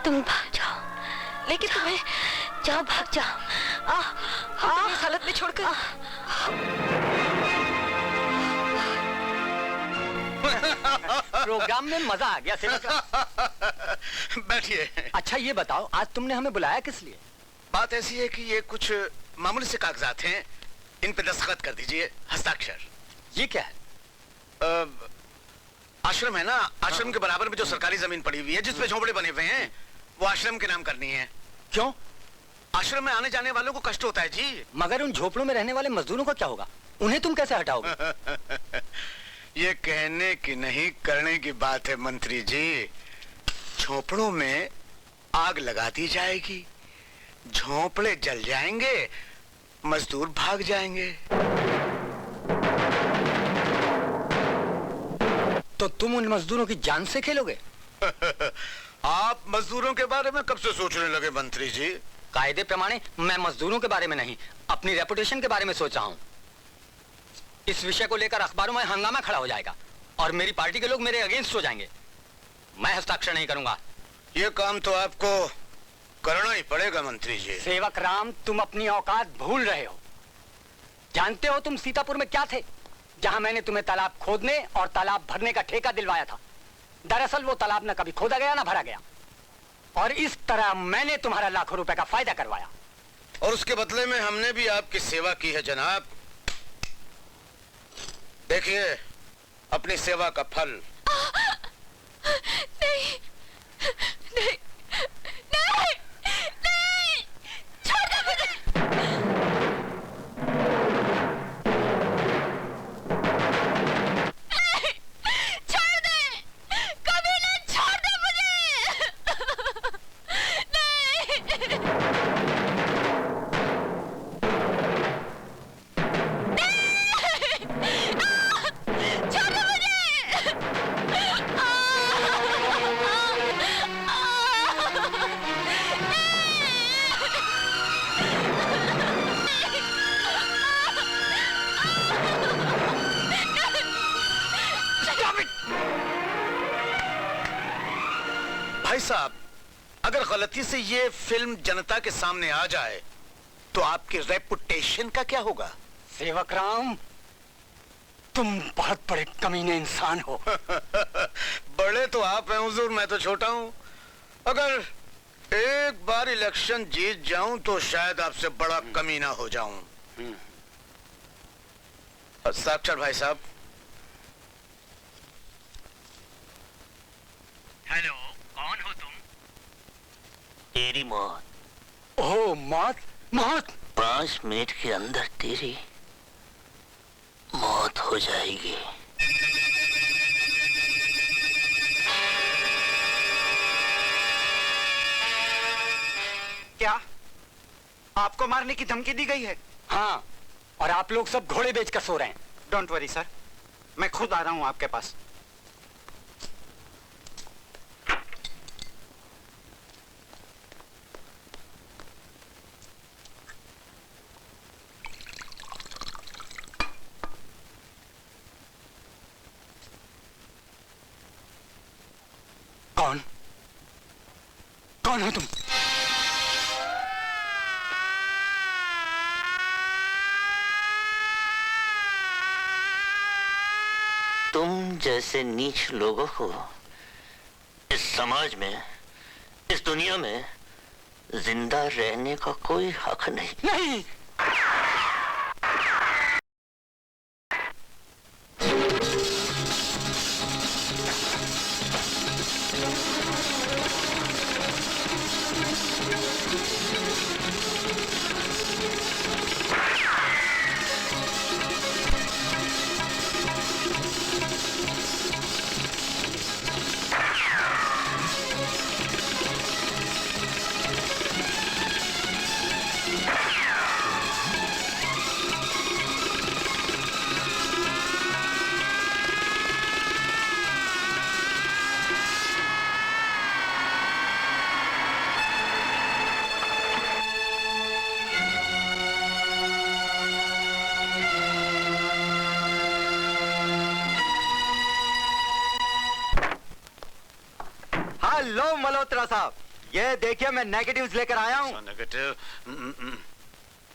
तुम भाग जाओ।
लेकिन तुम्हें
जाओ, भाग जाओ।
हम इस हालत में छोड़कर
प्रोग्राम में मजा आ गया
बैठिए।
अच्छा ये बताओ, आज तुमने हमें बुलाया किस लिए?
बात ऐसी है कि ये कुछ मामूली से कागजात हैं, इन पे दस्तखत कर दीजिए, हस्ताक्षर।
ये क्या है?
आश्रम है ना, आश्रम के बराबर में जो सरकारी जमीन पड़ी हुई है जिसपे झोंपड़े बने हुए हैं, वो आश्रम के नाम करनी है।
क्यों?
आश्रम में आने जाने वालों को कष्ट होता है जी।
मगर उन झोपड़ों में रहने वाले मजदूरों का क्या होगा? उन्हें तुम कैसे हटाओगे?
ये कहने की नहीं, करने की बात है मंत्री जी। झोपड़ों में आग लगा दी जाएगी, झोंपड़े जल जाएंगे, मजदूर भाग जाएंगे।
तो तुम उन मजदूरों की जान से खेलोगे?
आप
मजदूरों के बारे में कब से सोचने लगे मंत्री जी?
कायदे प्रमाणे मैं मजदूरों के बारे में नहीं, अपनी रेपुटेशन के बारे में सोच रहा हूँ। इस विषय को लेकर अखबारों में हंगामा खड़ा हो जाएगा और मेरी पार्टी के लोग मेरे अगेंस्ट हो जाएंगे। मैं हस्ताक्षर नहीं करूंगा।
ये काम तो आपको करना ही पड़ेगा मंत्री जी।
सेवक राम, तुम अपनी औकात भूल रहे हो। जानते हो तुम सीतापुर में क्या थे, जहां मैंने तुम्हें तालाब खोदने और तालाब भरने का ठेका दिलवाया था। दरअसल वो तालाब न कभी खोदा गया ना भरा गया, और इस तरह मैंने तुम्हारा लाखों रुपए का फायदा करवाया।
और उसके बदले में हमने भी आपकी सेवा की है जनाब। देखिए अपनी सेवा का फल।
नहीं, नहीं, नहीं, नहीं, छोड़ दो मुझे। नहीं, छोड़ दे, कभी ना छोड़ दे मुझे। छोड़ दो मुझे।
भाई साहब, अगर गलती से ये फिल्म जनता के सामने आ जाए तो आपकी रेपुटेशन का क्या होगा?
सेवक राम, तुम बहुत बड़े कमीने इंसान हो।
बड़े तो आप हैं हुजूर, मैं तो छोटा हूं। अगर एक बार इलेक्शन जीत जाऊं तो शायद आपसे बड़ा कमीना हो जाऊं। साक्षात भाई साहब।
हेलो, कौन हो तुम? तेरी मौत।
ओह, मौत? मौत?
5 मिनट के अंदर तेरी मौत हो जाएगी।
क्या आपको मारने की धमकी दी गई है?
हाँ, और आप लोग सब घोड़े बेचकर सो रहे हैं।
डोंट वरी सर, मैं खुद आ रहा हूं आपके पास।
कौन? कौन हो तुम?
तुम जैसे नीच लोगों को इस समाज में, इस दुनिया में जिंदा रहने का कोई हक नहीं।
नहीं!
हेलो मल्होत्रा साहब, ये देखिए मैं नेगेटिव्स लेकर आया हूँ।
नेगेटिव?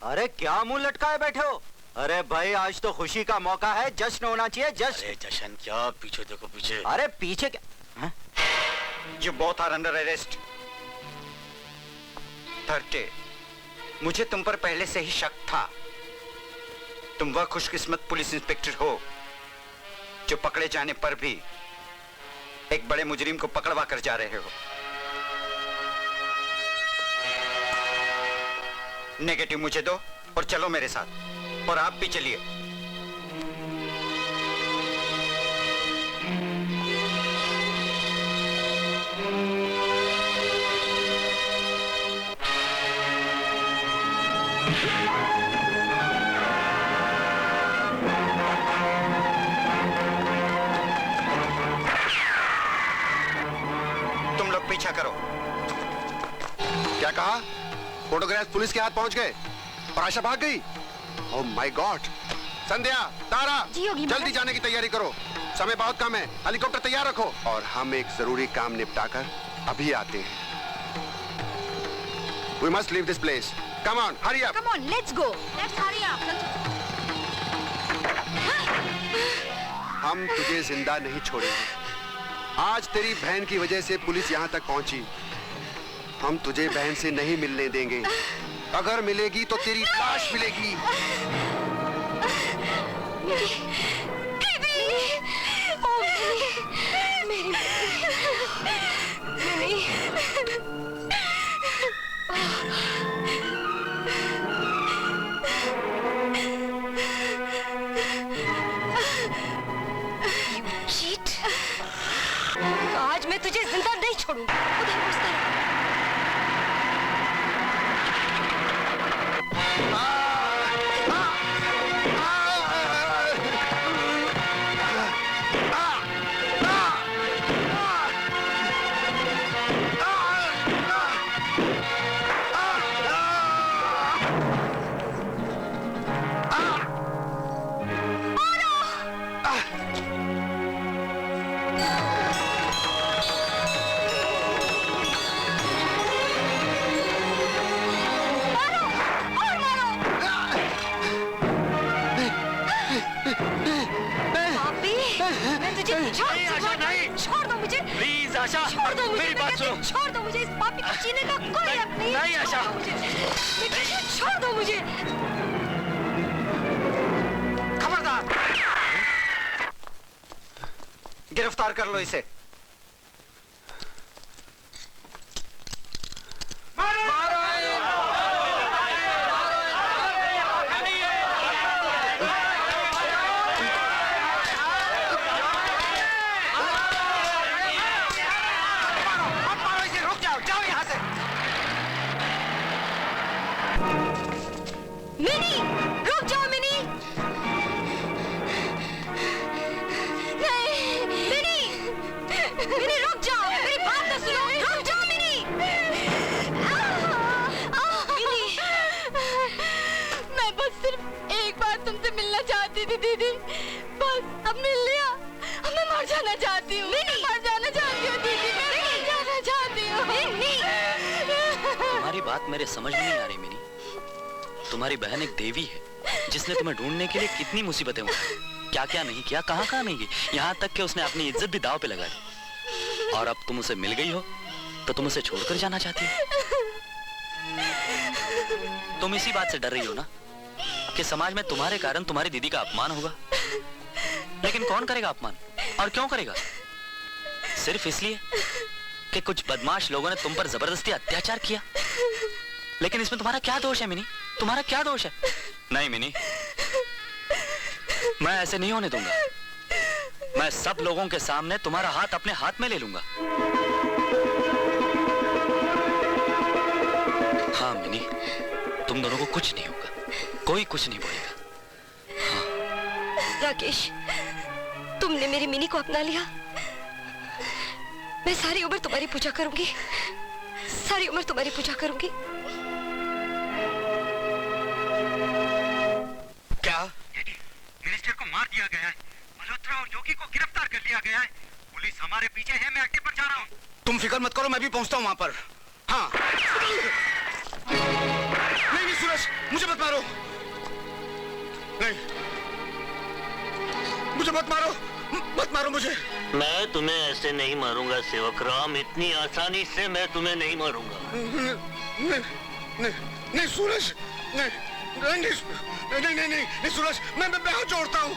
अरे क्या मुंह लटकाए बैठे हो? अरे भाई आज तो खुशी का मौका है, जश्न होना चाहिए, जश्न।
अरे जश्न क्या? पीछे देखो पीछे।
अरे पीछे क्या? You both are under arrest. 30. मुझे तुम पर पहले से ही शक था। तुम वह खुशकिस्मत पुलिस इंस्पेक्टर हो जो पकड़े जाने पर भी एक बड़े मुजरिम को पकड़वा कर जा रहे हो। नेगेटिव मुझे दो और चलो मेरे साथ, और आप भी चलिए। पीछा करो।
क्या कहा? फोटोग्राफ पुलिस के हाथ पहुंच गए और आशा भाग गई? Oh my God. संध्या, तारा, जल्दी जाने की तैयारी करो, समय बहुत कम है। हेलीकॉप्टर तैयार रखो और हम एक जरूरी काम निपटाकर अभी आते हैं। We must leave this place. Come on, hurry up.
Come on, let's go. Let's hurry up.
हम तुझे जिंदा नहीं छोड़ेंगे। आज तेरी बहन की वजह से पुलिस यहाँ तक पहुंची। हम तुझे बहन से नहीं मिलने देंगे। अगर मिलेगी तो तेरी लाश मिलेगी।
आज मैं तुझे जिंदा नहीं छोड़ूंगी। उधर उस तरफ। छोड़ दो मुझे,
प्लीज आशा,
छोड़ दो मुझे,
मेरी बात सुनो।
छोड़ दो मुझे, इस पापी को जीने का कोई हक नहीं।
नहीं आशा,
छोड़ दो मुझे।
खबरदार, गिरफ्तार कर लो इसे।
मिनी, रुक जाओ मिनी। नहीं, मिनी, मिनी रुक जाओ, मेरी बात तो सुनो, रुक जाओ मिनी। मिनी,
मैं बस सिर्फ एक बार तुमसे मिलना चाहती थी दीदी, बस अब मिल लिया। अब मैं मर जाना चाहती हूँ, मर जाना चाहती हूँ दीदी, मैं मर जाना चाहती हूँ।
तुम्हारी बात मेरे समझ में नहीं आ रही मिनी। तुम्हारी बहन एक देवी है जिसने तुम्हें ढूंढने के लिए कितनी मुसीबतें उठाई, क्या क्या नहीं किया, कहाँ कहाँ नहीं की, यहाँ तक कि उसने अपनी इज्जत भी दांव पे लगा दी। और अब तुम उसे मिल गई हो तो तुम उसे छोड़कर जाना चाहती हो। तुम इसी बात से डर रही हो ना कि समाज में तुम्हारे कारण तुम्हारी दीदी का अपमान होगा। लेकिन कौन करेगा अपमान और क्यों करेगा? सिर्फ इसलिए कि कुछ बदमाश लोगों ने तुम पर जबरदस्ती अत्याचार किया। लेकिन इसमें तुम्हारा क्या दोष है मिनी? तुम्हारा क्या दोष है? नहीं मिनी, मैं ऐसे नहीं होने दूंगा। मैं सब लोगों के सामने तुम्हारा हाथ अपने हाथ में ले लूंगा। हाँ मिनी, तुम दोनों को कुछ नहीं होगा, कोई कुछ नहीं बोलेगा। हाँ।
राकेश, तुमने मेरी मिनी को अपना लिया। मैं सारी उम्र तुम्हारी पूजा करूंगी, सारी उम्र तुम्हारी पूजा करूंगी।
क्या मिनिस्टर को मार दिया गया है? मल्होत्रा और जोगी को गिरफ्तार कर लिया गया है। पुलिस हमारे पीछे है, मैं अड्डे पर जा रहा हूँ।
तुम फिक्र मत करो, मैं भी पहुंचता हूँ वहां पर। हाँ। नहीं नहीं सूरज, मुझे मत मारो। नहीं, मुझे मत मारो, मत मारो मुझे।
मैं तुम्हें ऐसे नहीं मारूंगा सेवक राम, इतनी आसानी से मैं तुम्हें नहीं मारूंगा।
नहीं नहीं नहीं सूरज, नहीं नहीं नहीं नहीं नहीं सूरज, मैं हाथ जोड़ता हूँ।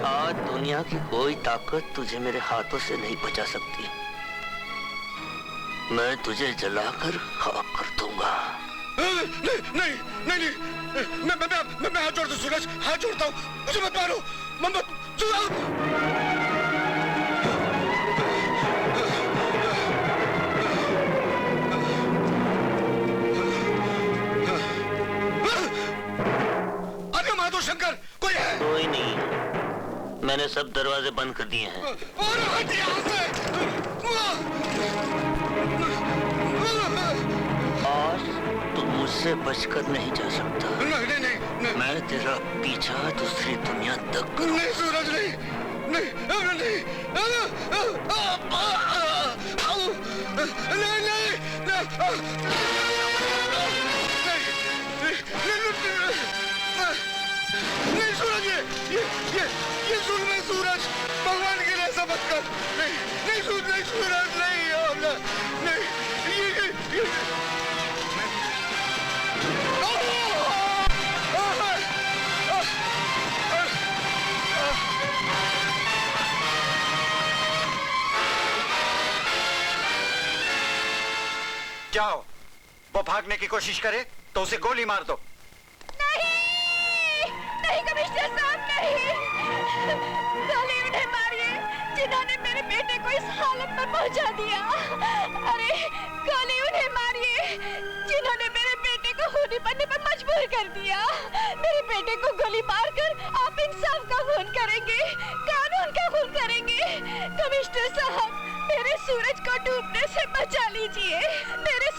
आज दुनिया की कोई ताकत तुझे मेरे हाथों से नहीं बचा सकती। मैं तुझे जलाकर खाक कर दूंगा।
नहीं नहीं नहीं नहीं, मैं हाथ जोड़ता हूँ सूरज, हाथ जोड़ता हूँ, मुझे मत मारो, मत शंकर, कोई है?
कोई नहीं, मैंने सब दरवाजे बंद कर दिए हैं।
और हट यहाँ से।
और तुम मुझसे बचकर नहीं जा सकता।
नहीं नहीं नहीं।
मैं तेरा पीछा दूसरी दुनिया तक करूं।
नहीं सूरज नहीं नहीं नहीं नहीं नहीं सूरज ये जुल्म है सूरज, भगवान के लिए ऐसा मत कर। नहीं नहीं सूरज नहीं नहीं ये
जाओ, वो भागने की कोशिश करे तो उसे गोली मार दो।
नहीं कमिश्नर साहब नहीं, गोली उन्हें मारिए जिन्होंने मेरे बेटे को इस हालत में पहुंचा दिया। अरे गोली उन्हें मारिए जिन्होंने मेरे बेटे को खूनी बनने पर मजबूर कर दिया। मेरे बेटे को गोली मारकर आप इंसाफ का खून करेंगे, कानून का खून करेंगे। कमिश्नर साहब मेरे सूरज को डूबने से बचा लीजिए, मेरे